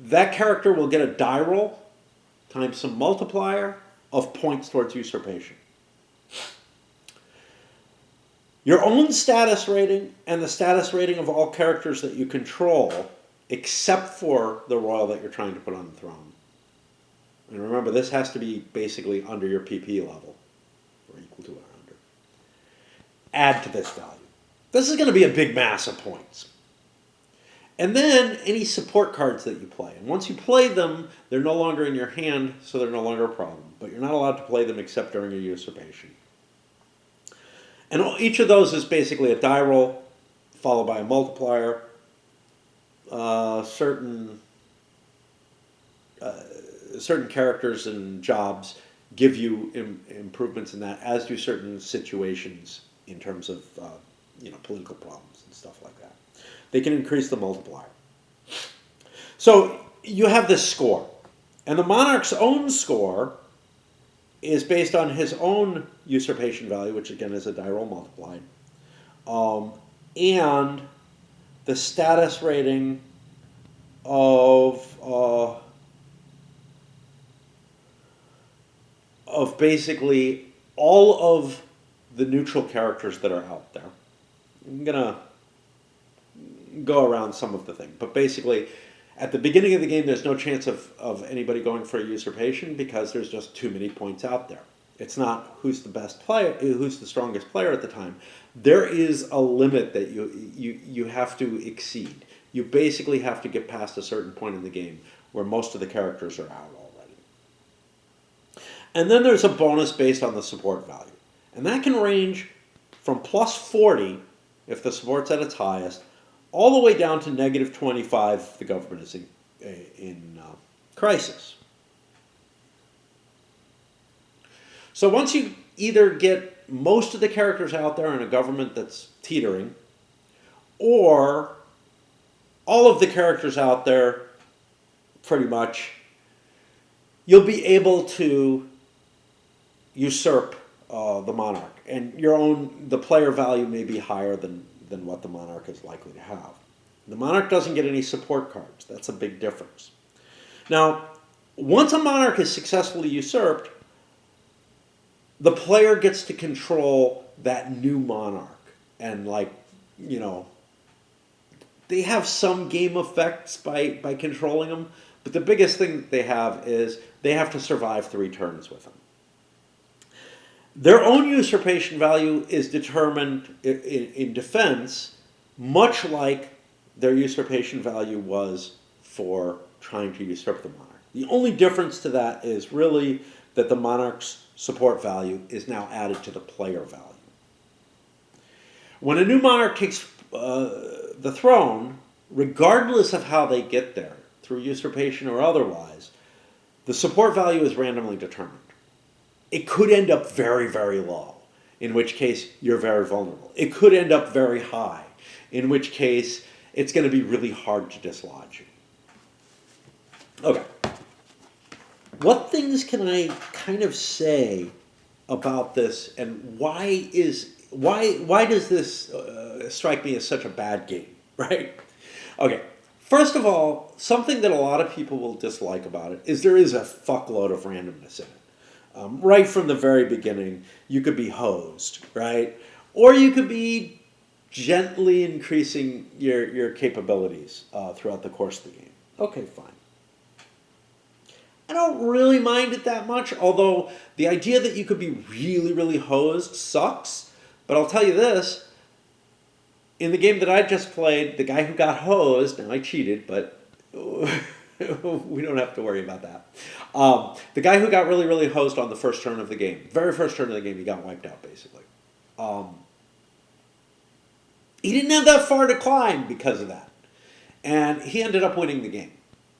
that character will get a die roll times some multiplier of points towards usurpation. Your own status rating and the status rating of all characters that you control, except for the royal that you're trying to put on the throne. And remember, this has to be basically under your PP level, or equal to or under. Add to this value. This is going to be a big mass of points. And then any support cards that you play. And once you play them, they're no longer in your hand, so they're no longer a problem. But you're not allowed to play them except during a usurpation. And each of those is basically a die roll, followed by a multiplier. Certain characters and jobs give you improvements in that, as do certain situations in terms of political problems and stuff like that. They can increase the multiplier. So you have this score. And the monarch's own score is based on his own usurpation value, which again is a die roll multiplied, and the status rating of basically all of the neutral characters that are out there. I'm gonna go around some of the things, but basically at the beginning of the game there's no chance of anybody going for a usurpation because there's just too many points out there. It's not who's the best player, who's the strongest player at the time. There is a limit that you have to exceed. You basically have to get past a certain point in the game where most of the characters are out already. And then there's a bonus based on the support value. And that can range from plus 40 if the support's at its highest, all the way down to negative 25 if the government is in crisis. So once you either get most of the characters out there in a government that's teetering, or all of the characters out there pretty much, you'll be able to usurp the monarch. And the player value may be higher than what the monarch is likely to have. The monarch doesn't get any support cards. That's a big difference. Now, once a monarch is successfully usurped, the player gets to control that new monarch. And they have some game effects by controlling them, but the biggest thing that they have is they have to survive 3 turns with them. Their own usurpation value is determined in defense, much like their usurpation value was for trying to usurp the monarch. The only difference to that is really that the monarch's support value is now added to the player value. When a new monarch takes the throne, regardless of how they get there, through usurpation or otherwise, the support value is randomly determined. It could end up very, very low, in which case you're very vulnerable. It could end up very high, in which case it's going to be really hard to dislodge you. Okay. What things can I kind of say about this, and why does this strike me as such a bad game, right? Okay. First of all, something that a lot of people will dislike about it is there is a fuckload of randomness in it. Right from the very beginning, you could be hosed, right? Or you could be gently increasing your capabilities throughout the course of the game. Okay, fine. I don't really mind it that much, although the idea that you could be really, really hosed sucks. But I'll tell you this, in the game that I just played, the guy who got hosed, now I cheated, but we don't have to worry about that. The guy who got really, really hosed on the first turn of the game, very first turn of the game, he got wiped out, basically. He didn't have that far to climb because of that. And he ended up winning the game.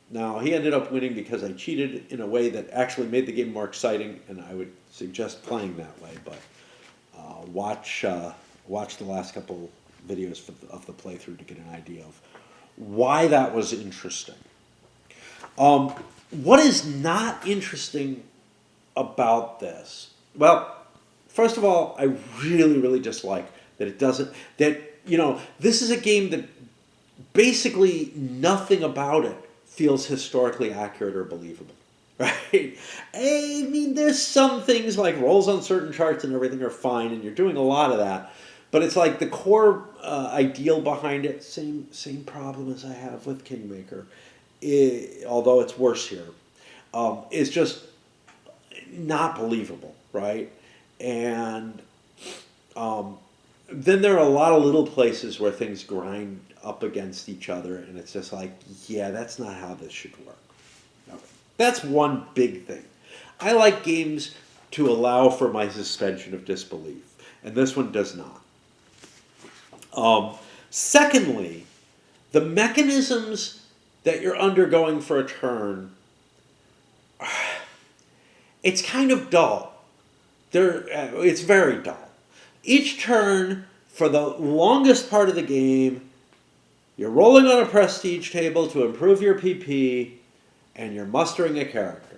Now, he ended up winning because I cheated in a way that actually made the game more exciting, and I would suggest playing that way, but watch the last couple videos of the playthrough to get an idea of why that was interesting. What is not interesting about this? Well, first of all, I really, really dislike that this is a game that basically nothing about it feels historically accurate or believable, right? I mean, there's some things like rolls on certain charts and everything are fine, and you're doing a lot of that. But it's like the core ideal behind it, same problem as I have with Kingmaker, although it's worse here, is just not believable, right? And then there are a lot of little places where things grind up against each other, and it's just like, yeah, that's not how this should work. Okay. That's one big thing. I like games to allow for my suspension of disbelief, and this one does not. Secondly, the mechanisms that you're undergoing for a turn, it's kind of dull. It's very dull. Each turn, for the longest part of the game, you're rolling on a prestige table to improve your PP, and you're mustering a character.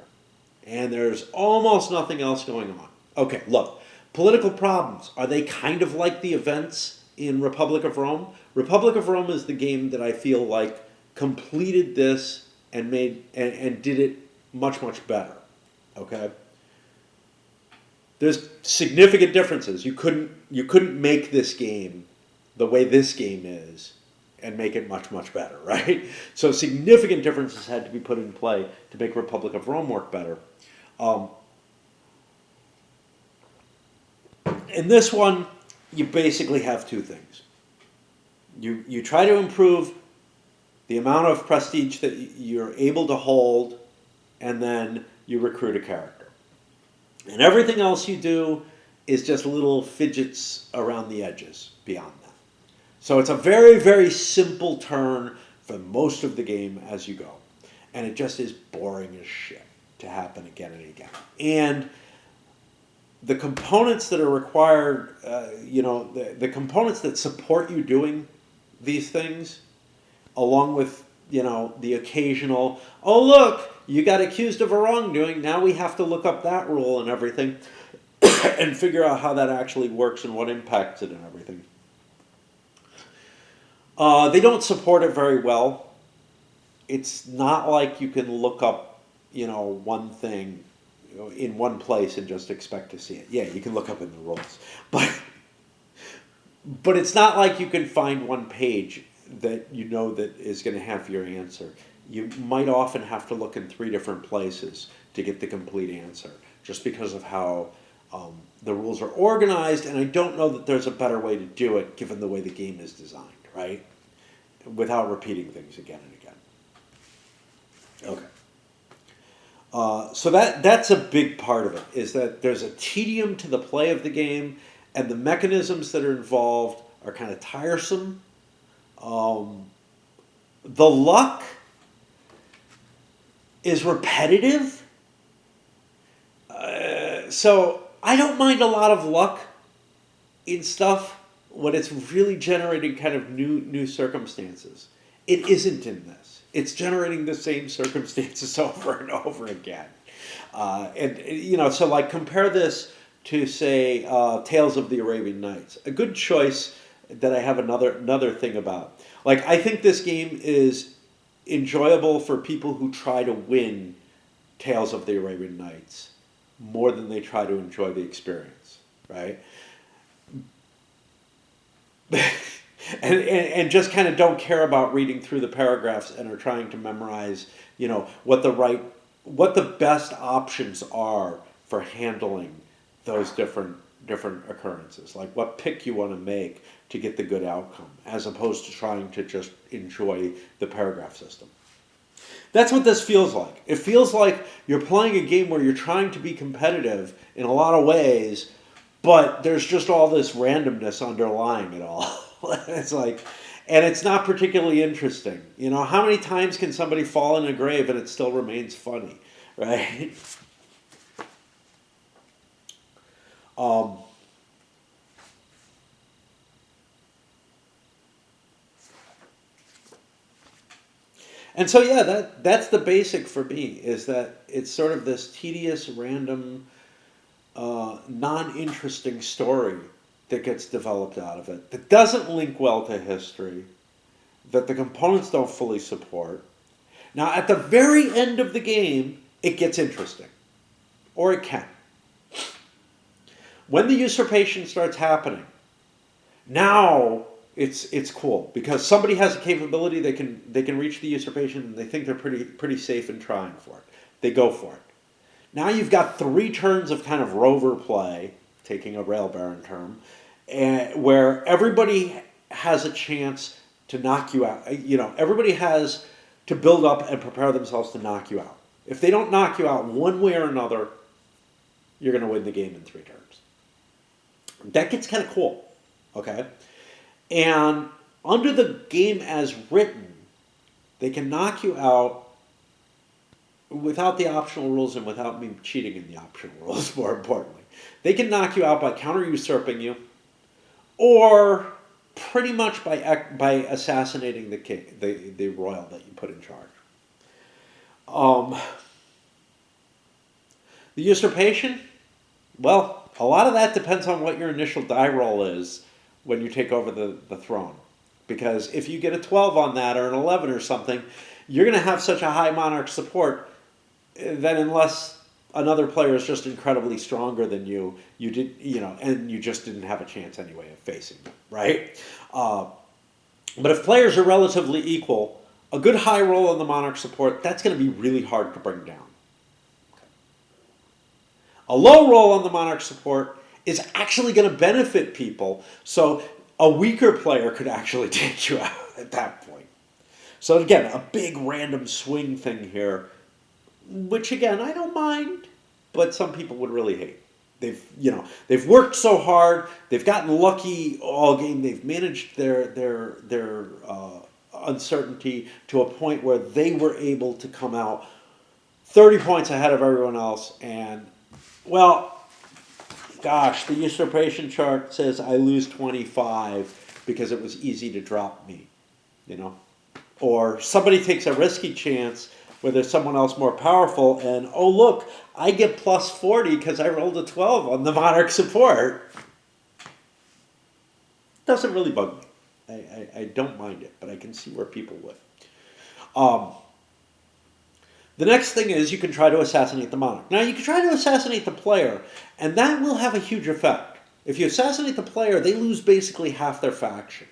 And there's almost nothing else going on. Okay, look, political problems. Are they kind of like the events in Republic of Rome? Republic of Rome is the game that I feel like completed this and and did it much, much better. Okay? There's significant differences. You couldn't make this game the way this game is and make it much, much better, right? So significant differences had to be put in play to make Republic of Rome work better. In this one, you basically have two things. You try to improve the amount of prestige that you're able to hold, and then you recruit a character. And everything else you do is just little fidgets around the edges beyond that. So it's a very, very simple turn for most of the game as you go. And it just is boring as shit to happen again and again. And the components that are required, the components that support you doing these things, along with, the occasional, oh look, you got accused of a wrongdoing, now we have to look up that rule and everything, and figure out how that actually works and what impacts it and everything. They don't support it very well. It's not like you can look up, one thing in one place and just expect to see it. Yeah, you can look up in the rules. But it's not like you can find one page that that is going to have your answer. You might often have to look in 3 different places to get the complete answer, just because of how the rules are organized, and I don't know that there's a better way to do it given the way the game is designed, right? Without repeating things again and again. Okay. So that's a big part of it, is that there's a tedium to the play of the game, and the mechanisms that are involved are kind of tiresome. The luck is repetitive. So I don't mind a lot of luck in stuff when it's really generating kind of new circumstances. It isn't in this. It's generating the same circumstances over and over again. So like compare this to, say, Tales of the Arabian Nights. A good choice that I have another thing about. Like, I think this game is enjoyable for people who try to win Tales of the Arabian Nights more than they try to enjoy the experience, right? and just kind of don't care about reading through the paragraphs and are trying to memorize, what the best options are for handling those different occurrences, like what pick you want to make to get the good outcome, as opposed to trying to just enjoy the paragraph system. That's what this feels like. It feels like you're playing a game where you're trying to be competitive in a lot of ways, but there's just all this randomness underlying it all. It's like, and it's not particularly interesting. How many times can somebody fall in a grave and it still remains funny, right? And so, yeah, that's the basic for me, is that it's sort of this tedious, random, non-interesting story that gets developed out of it, that doesn't link well to history, that the components don't fully support, Now, at the very end of the game, it gets interesting. Or it can. When the usurpation starts happening, now it's cool because somebody has a capability, they can reach the usurpation and they think they're pretty safe in trying for it. They go for it. Now you've got 3 turns of kind of rover play, taking a Rail Baron term, where everybody has a chance to knock you out. Everybody has to build up and prepare themselves to knock you out. If they don't knock you out one way or another, you're going to win the game in 3 turns. That gets kind of cool, okay? And under the game as written, they can knock you out without the optional rules and without me cheating in the optional rules, more importantly. They can knock you out by counter-usurping you, or pretty much by assassinating the king, the royal that you put in charge. The usurpation, well, a lot of that depends on what your initial die roll is when you take over the throne. Because if you get a 12 on that or an 11 or something, you're going to have such a high monarch support that unless another player is just incredibly stronger than you and you just didn't have a chance anyway of facing them, right? But if players are relatively equal, a good high roll on the monarch support, that's going to be really hard to bring down. A low roll on the monarch support is actually going to benefit people, so a weaker player could actually take you out at that point. So again, a big random swing thing here, which again, I don't mind, but some people would really hate. They've worked so hard, they've gotten lucky all game, they've managed their uncertainty to a point where they were able to come out 30 points ahead of everyone else, and well, gosh, the usurpation chart says I lose 25 because it was easy to drop me, Or somebody takes a risky chance where there's someone else more powerful and, oh look, I get plus 40 because I rolled a 12 on the monarch support. Doesn't really bug me. I don't mind it, but I can see where people would. The next thing is you can try to assassinate the monarch. Now, you can try to assassinate the player, and that will have a huge effect. If you assassinate the player, they lose basically half their faction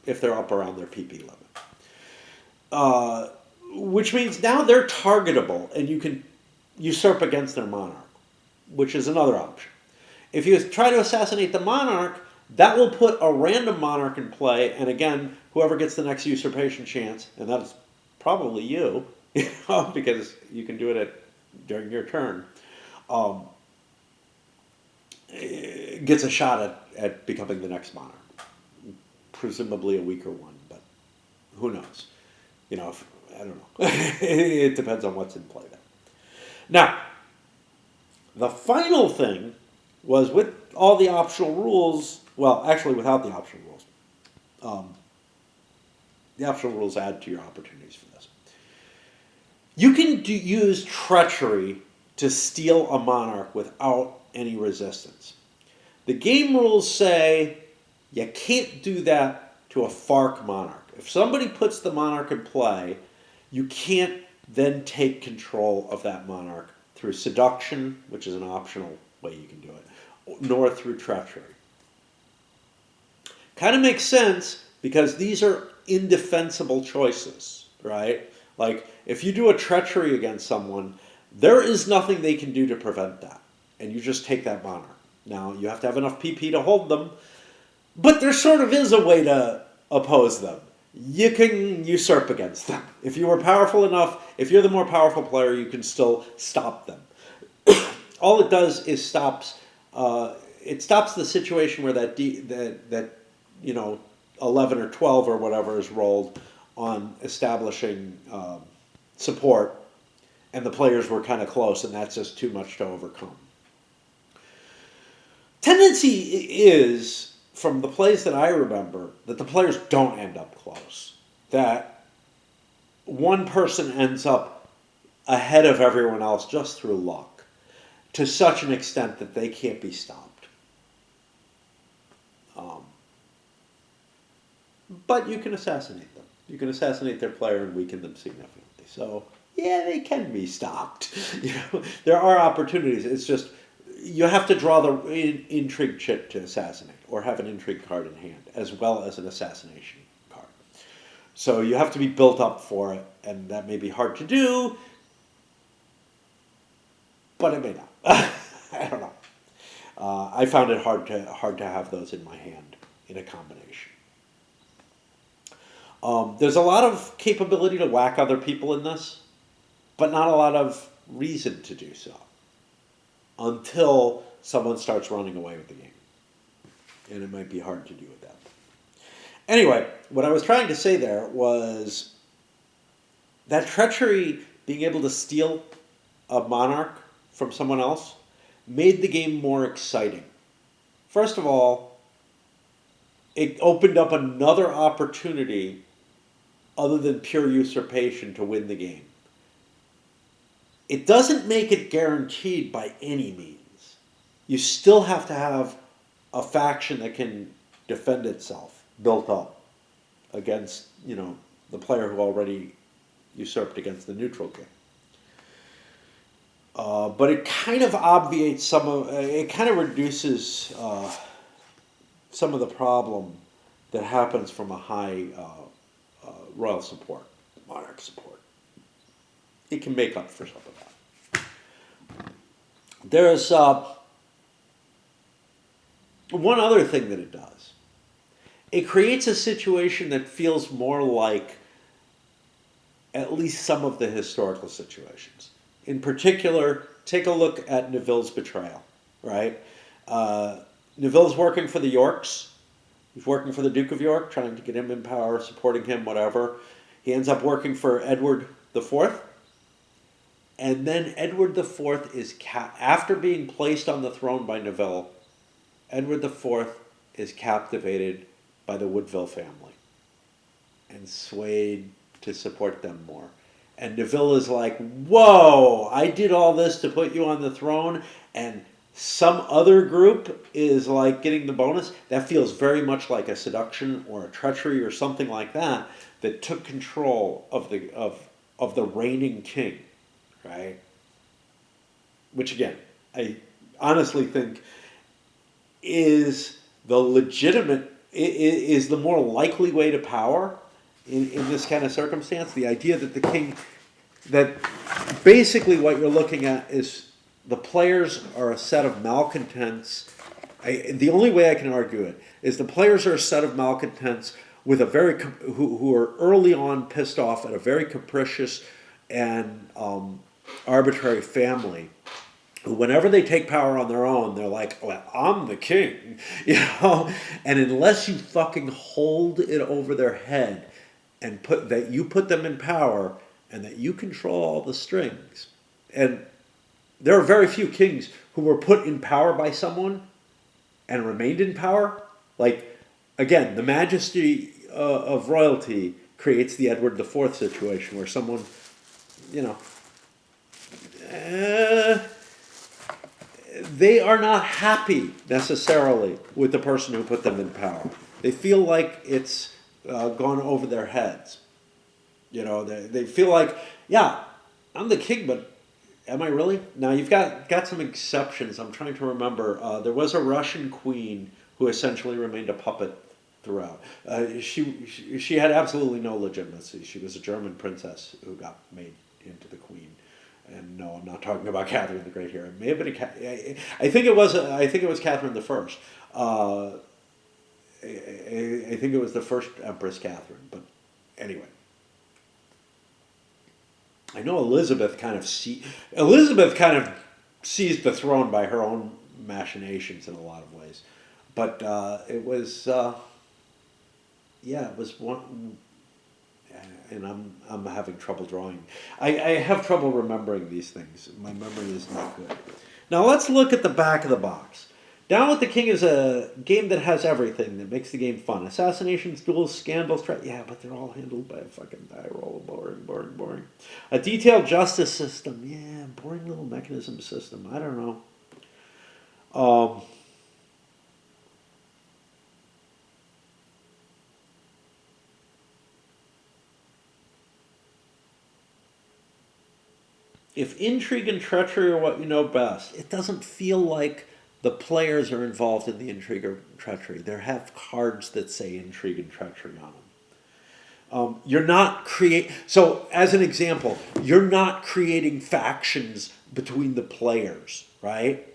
if they're up around their PP limit. Which means now they're targetable, and you can usurp against their monarch, which is another option. If you try to assassinate the monarch, that will put a random monarch in play, and again, whoever gets the next usurpation chance, and that's probably you, because you can do it during your turn, gets a shot at becoming the next monarch. Presumably a weaker one, but who knows? I don't know. It depends on what's in play there. Now, the final thing was with all the optional rules, well, actually without the optional rules. The optional rules add to your opportunities for this. You can use treachery to steal a monarch without any resistance. The game rules say you can't do that to a FARC monarch. If somebody puts the monarch in play, you can't then take control of that monarch through seduction, which is an optional way you can do it, nor through treachery. Kind of makes sense because these are indefensible choices, right? Like, if you do a treachery against someone, there is nothing they can do to prevent that. And you just take that monarch. Now, you have to have enough PP to hold them, but there sort of is a way to oppose them. You can usurp against them. If you were powerful enough, if you're the more powerful player, you can still stop them. All it does is stops the situation where that 11 or 12 or whatever is rolled on establishing support, and the players were kind of close, and that's just too much to overcome. Tendency is, from the plays that I remember, that the players don't end up close. That one person ends up ahead of everyone else just through luck, to such an extent that they can't be stopped. But you can assassinate them. You can assassinate their player and weaken them significantly. So yeah, they can be stopped. There are opportunities. It's just you have to draw the intrigue chit to assassinate, or have an intrigue card in hand, as well as an assassination card. So you have to be built up for it, and that may be hard to do, but it may not. I don't know. I found it hard to have those in my hand in a combination. There's a lot of capability to whack other people in this, but not a lot of reason to do so until someone starts running away with the game. And it might be hard to do with that. Anyway, what I was trying to say there was that treachery, being able to steal a monarch from someone else, made the game more exciting. First of all, it opened up another opportunity other than pure usurpation to win the game. It doesn't make it guaranteed by any means. You still have to have a faction that can defend itself, built up against, the player who already usurped against the neutral king. But it kind of obviates it kind of reduces some of the problem that happens from a high royal support, monarch support. It can make up for some of that. There's one other thing that it does. It creates a situation that feels more like at least some of the historical situations. In particular, take a look at Neville's betrayal, right? Neville's working for the Yorks. He's working for the Duke of York, trying to get him in power, supporting him, whatever. He ends up working for Edward IV. And then Edward IV is, after being placed on the throne by Neville, Edward IV is captivated by the Woodville family and swayed to support them more. And Neville is like, whoa, I did all this to put you on the throne, and some other group is like getting the bonus. That feels very much like a seduction or a treachery or something like that took control of the reigning king, right? Which again, I honestly think is the more likely way to power in this kind of circumstance. The idea that the king, that basically what you're looking at is the players are a set of malcontents. The only way I can argue it is the players are a set of malcontents with who are early on pissed off at a very capricious and arbitrary family. Whenever they take power on their own, they're like, well, I'm the king, And unless you fucking hold it over their head and put them in power and that you control all the strings. And there are very few kings who were put in power by someone and remained in power. Like, again, the majesty of royalty creates the Edward IV situation where someone, they are not happy necessarily with the person who put them in power. They feel like it's gone over their heads. They feel like, yeah, I'm the king, but am I really? Now, you've got some exceptions. I'm trying to remember. There was a Russian queen who essentially remained a puppet throughout. She had absolutely no legitimacy. She was a German princess who got made into the queen. And no, I'm not talking about Catherine the Great here. It may have been I think it was Catherine the First. I think it was the first Empress Catherine. But anyway, I know Elizabeth kind of seized the throne by her own machinations in a lot of ways. But it was one. And I'm having trouble drawing. I have trouble remembering these things. My memory is not good. Now let's look at the back of the box. Down with the King is a game that has everything that makes the game fun. Assassinations, duels, scandals, yeah, but they're all handled by a fucking die roll. Boring. A detailed justice system. Yeah, boring little mechanism system. I don't know. if intrigue and treachery are what you know best, it doesn't feel like the players are involved in the intrigue or treachery. They have cards that say intrigue and treachery on them. You're not create. So, as an example, you're not creating factions between the players, right?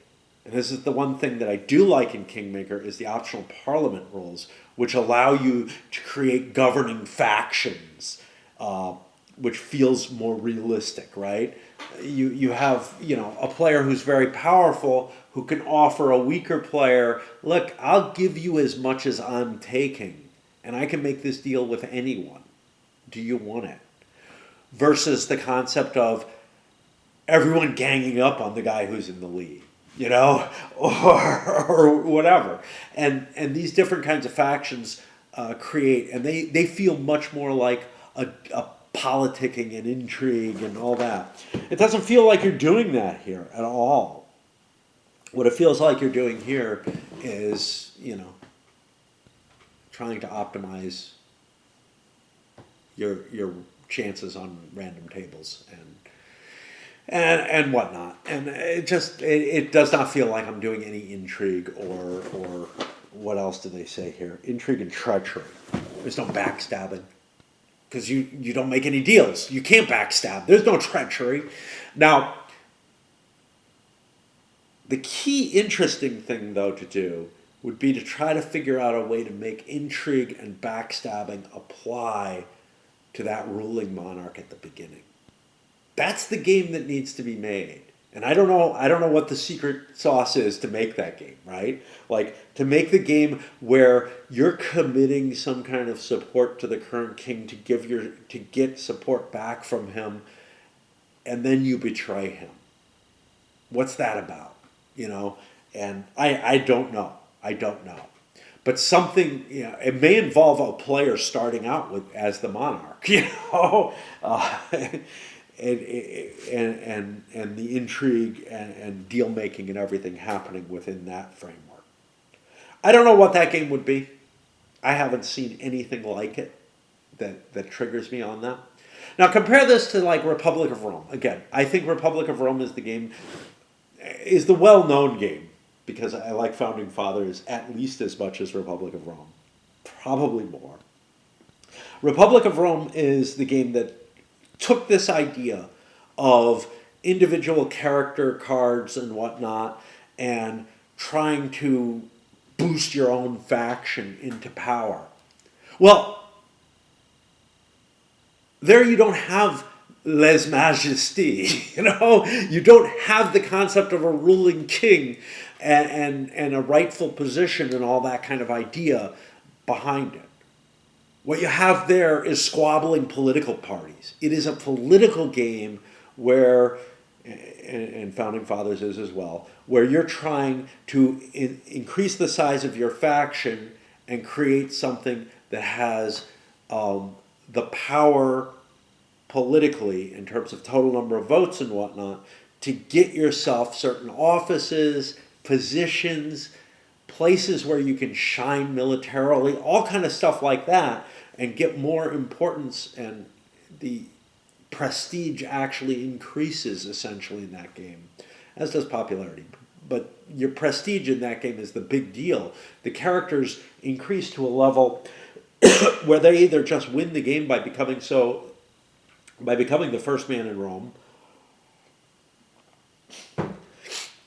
And this is the one thing that I do like in Kingmaker is the optional parliament rules, which allow you to create governing factions, which feels more realistic, right? You have a player who's very powerful who can offer a weaker player, look, I'll give you as much as I'm taking, and I can make this deal with anyone. Do you want it? Versus the concept of everyone ganging up on the guy who's in the lead, or whatever. And these different kinds of factions create, and they feel much more like a politicking and intrigue and all that. It doesn't feel like you're doing that here at all. What it feels like you're doing here is, trying to optimize your chances on random tables and whatnot. And it does not feel like I'm doing any intrigue or what else do they say here? Intrigue and treachery. There's no backstabbing. Because you don't make any deals. You can't backstab. There's no treachery. Now, the key interesting thing, though, to do would be to try to figure out a way to make intrigue and backstabbing apply to that ruling monarch at the beginning. That's the game that needs to be made. And I don't know what the secret sauce is to make that game, right? Like, to make the game where you're committing some kind of support to the current king to get support back from him, and then you betray him. What's that about? And I don't know. I don't know. But something, it may involve a player starting out as the monarch, and the intrigue and deal making and everything happening within that framework. I don't know what that game would be. I haven't seen anything like it that triggers me on that. Now compare this to like Republic of Rome. Again, I think Republic of Rome is the well-known game because I like Founding Fathers at least as much as Republic of Rome. Probably more. Republic of Rome is the game that took this idea of individual character cards and whatnot and trying to boost your own faction into power. Well, there you don't have lèse majesté, you don't have the concept of a ruling king and a rightful position and all that kind of idea behind it. What you have there is squabbling political parties. It is a political game where, and Founding Fathers is as well, where you're trying to increase the size of your faction and create something that has the power politically in terms of total number of votes and whatnot to get yourself certain offices, positions, places where you can shine militarily, all kind of stuff like that, and get more importance, and the prestige actually increases essentially in that game, as does popularity. But your prestige in that game is the big deal. The characters increase to a level where they either just win the game by becoming the first man in Rome,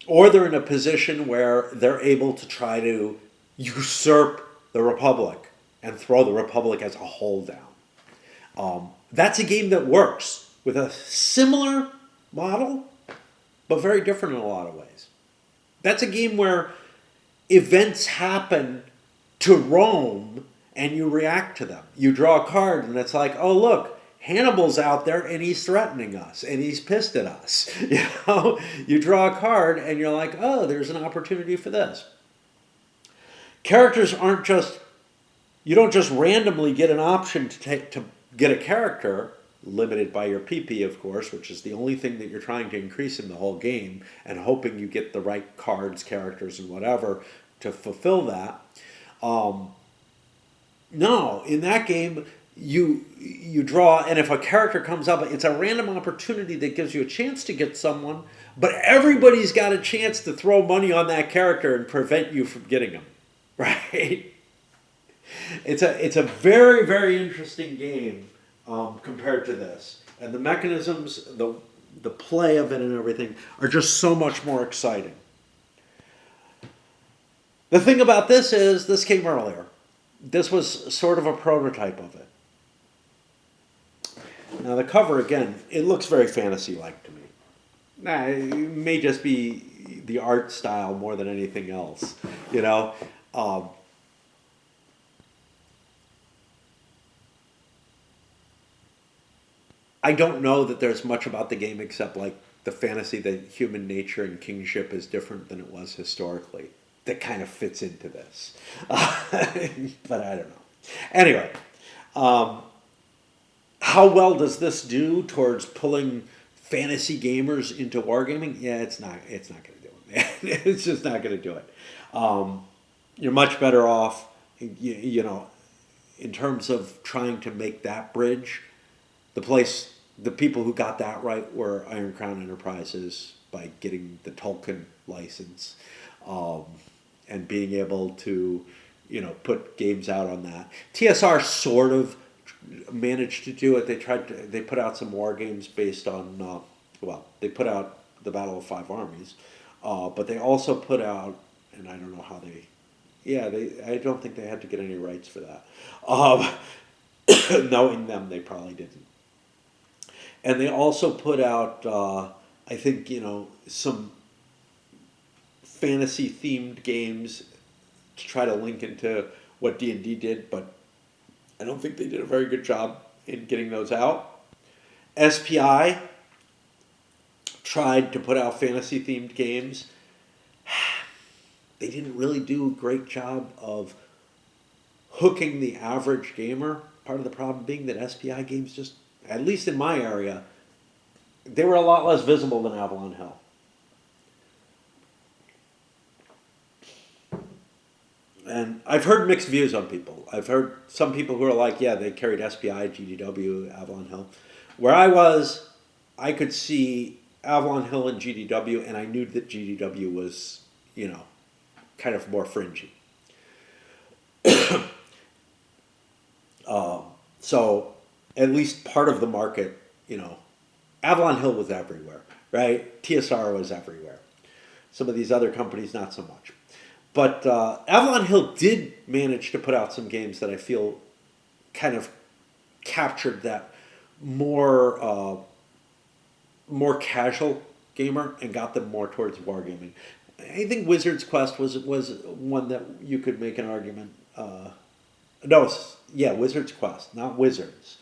or they're in a position where they're able to try to usurp the Republic and throw the Republic as a whole down. That's a game that works with a similar model, but very different in a lot of ways. That's a game where events happen to Rome and you react to them. You draw a card and it's like, oh look, Hannibal's out there and he's threatening us and he's pissed at us. You draw a card and you're like, oh, there's an opportunity for this. Characters aren't just, you don't just randomly get an option to get a character, limited by your PP, of course, which is the only thing that you're trying to increase in the whole game, and hoping you get the right cards, characters, and whatever to fulfill that. No, in that game, you draw, and if a character comes up, it's a random opportunity that gives you a chance to get someone, but everybody's got a chance to throw money on that character and prevent you from getting them, right? It's a very very interesting game compared to this, and the mechanisms, the play of it, and everything are just so much more exciting. The thing about this is this came earlier. This was sort of a prototype of it. Now the cover again, it looks very fantasy-like to me. Nah, it may just be the art style more than anything else, you know. I don't know that there's much about the game except like the fantasy that human nature and kingship is different than it was historically. That kind of fits into this, but I don't know. Anyway, how well does this do towards pulling fantasy gamers into wargaming? Yeah, it's not. It's not going to do it. It's just not going to do it. You're much better off, you know, in terms of trying to make that bridge. The people who got that right were Iron Crown Enterprises by getting the Tolkien license, and being able to, you know, put games out on that. TSR sort of managed to do it. They put out some war games based on, they put out the Battle of Five Armies, but they also put out, and I don't know how I don't think they had to get any rights for that. Knowing them, they probably didn't. And they also put out, I think, you know, some fantasy themed games to try to link into what D&D did, but I don't think they did a very good job in getting those out. SPI tried to put out fantasy themed games. They didn't really do a great job of hooking the average gamer. Part of the problem being that SPI games just, at least in my area, they were a lot less visible than Avalon Hill. And I've heard mixed views on people. I've heard some people who are like, yeah, they carried SPI, GDW, Avalon Hill. Where I was, I could see Avalon Hill and GDW, and I knew that GDW was, you know, kind of more fringy. So at least part of the market, you know, Avalon Hill was everywhere, right? TSR was everywhere. Some of these other companies, not so much. But Avalon Hill did manage to put out some games that I feel kind of captured that more casual gamer and got them more towards wargaming. I think Wizard's Quest was one that you could make an argument. Wizard's Quest, not Wizards.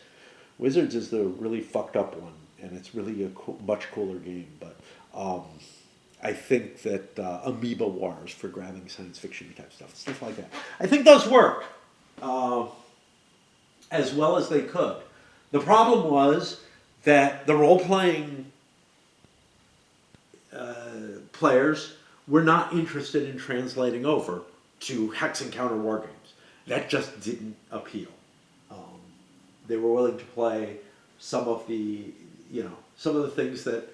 Wizards is the really fucked up one, and it's really a much cooler game. But I think that Amoeba Wars for grabbing science fiction type stuff like that. I think those work as well as they could. The problem was that the role-playing players were not interested in translating over to Hex Encounter war games. That just didn't appeal. They were willing to play some of the things that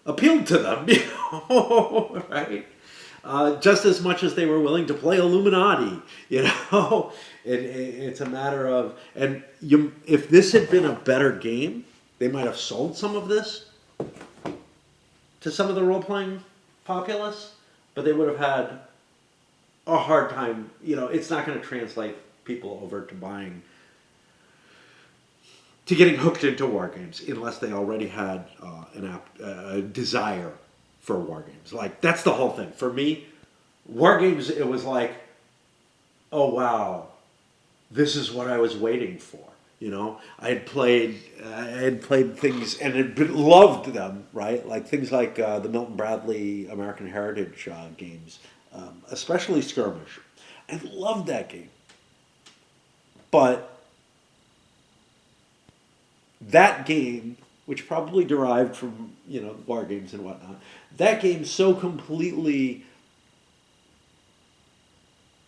appealed to them, right? Just as much as they were willing to play Illuminati, it's a matter of, if this had been a better game, they might have sold some of this to some of the role-playing populace, but they would have had a hard time. It's not going to translate people over to getting hooked into war games unless they already had a desire for war games. Like, that's the whole thing. For me, war games, it was like, oh wow, this is what I was waiting for. I had played things and had loved them, right? Like things like the Milton Bradley American Heritage games, especially Skirmish. I loved that game. But that game, which probably derived from, war games and whatnot, that game so completely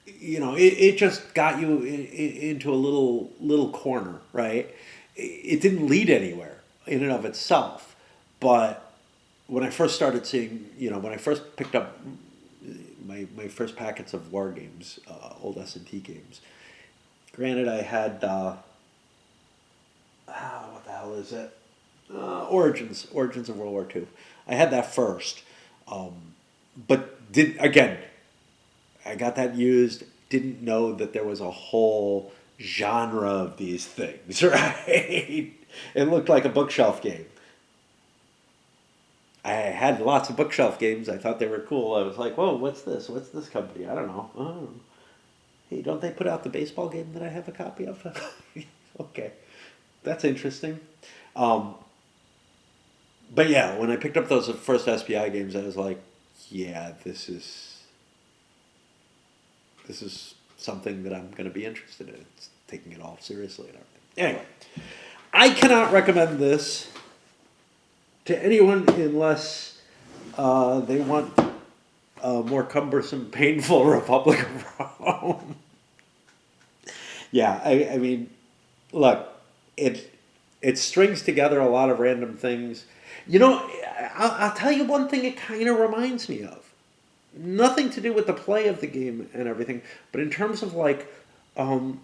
it just got you into a little corner, right? It didn't lead anywhere in and of itself, but when I first started seeing, when I first picked up my first packets of war games, old S&T games. Granted, I had what the hell is it? Origins of World War II. I had that first, but did again. I got that used. Didn't know that there was a whole genre of these things. Right? It looked like a bookshelf game. I had lots of bookshelf games. I thought they were cool. I was like, "Whoa, what's this? What's this company? I don't know." Oh. Hey, don't they put out the baseball game that I have a copy of? Okay, that's interesting. Um, but yeah, when I picked up those first SPI games, I was like, "Yeah, this is something that I'm going to be interested in. It's taking it all seriously and everything." Anyway, I cannot recommend this to anyone unless they want a more cumbersome, painful Republic of Rome. Yeah, I mean, look, it strings together a lot of random things. I'll tell you one thing it kind of reminds me of. Nothing to do with the play of the game and everything, but in terms of like um,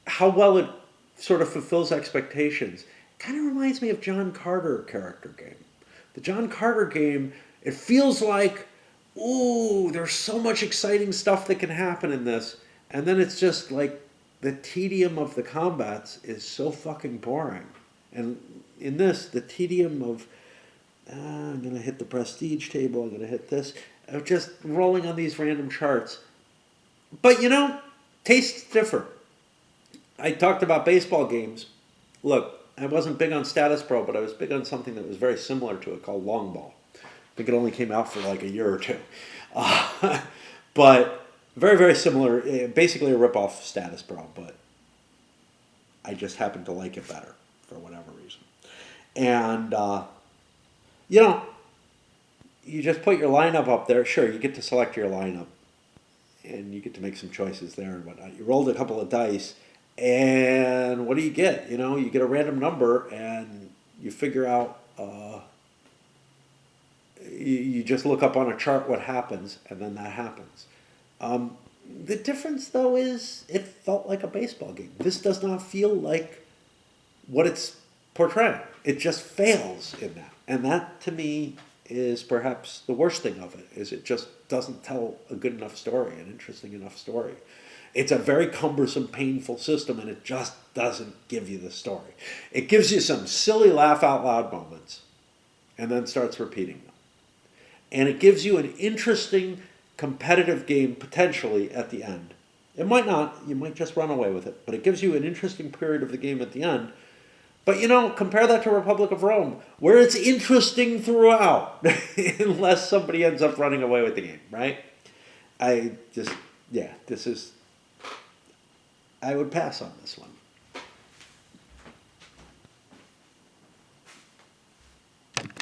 how well it sort of fulfills expectations, kind of reminds me of John Carter character game. The John Carter game, it feels like, ooh, there's so much exciting stuff that can happen in this, and then it's just like the tedium of the combats is so fucking boring. And in this, the tedium of I'm gonna hit the prestige table. I'm gonna hit this. Of just rolling on these random charts. But tastes differ. I talked about baseball games. Look, I wasn't big on Status Pro, but I was big on something that was very similar to it called Long Ball. I think it only came out for like a year or two. But very, very similar. Basically a ripoff of Status Pro, but I just happened to like it better for whatever reason. And, you know, you just put your lineup up there. Sure, you get to select your lineup, and you get to make some choices there and whatnot. You rolled a couple of dice, and what do you get? You get a random number, and you figure out. You just look up on a chart what happens, and then that happens. The difference, though, is it felt like a baseball game. This does not feel like what it's portraying. It just fails in that, and that to me is perhaps the worst thing of it. Is it just doesn't tell a good enough story, an interesting enough story. It's a very cumbersome, painful system, and it just doesn't give you the story. It gives you some silly laugh out loud moments, and then starts repeating them. And it gives you an interesting, competitive game potentially at the end. It might not, you might just run away with it, but it gives you an interesting period of the game at the end. But compare that to Republic of Rome, where it's interesting throughout, unless somebody ends up running away with the game, right? I would pass on this one.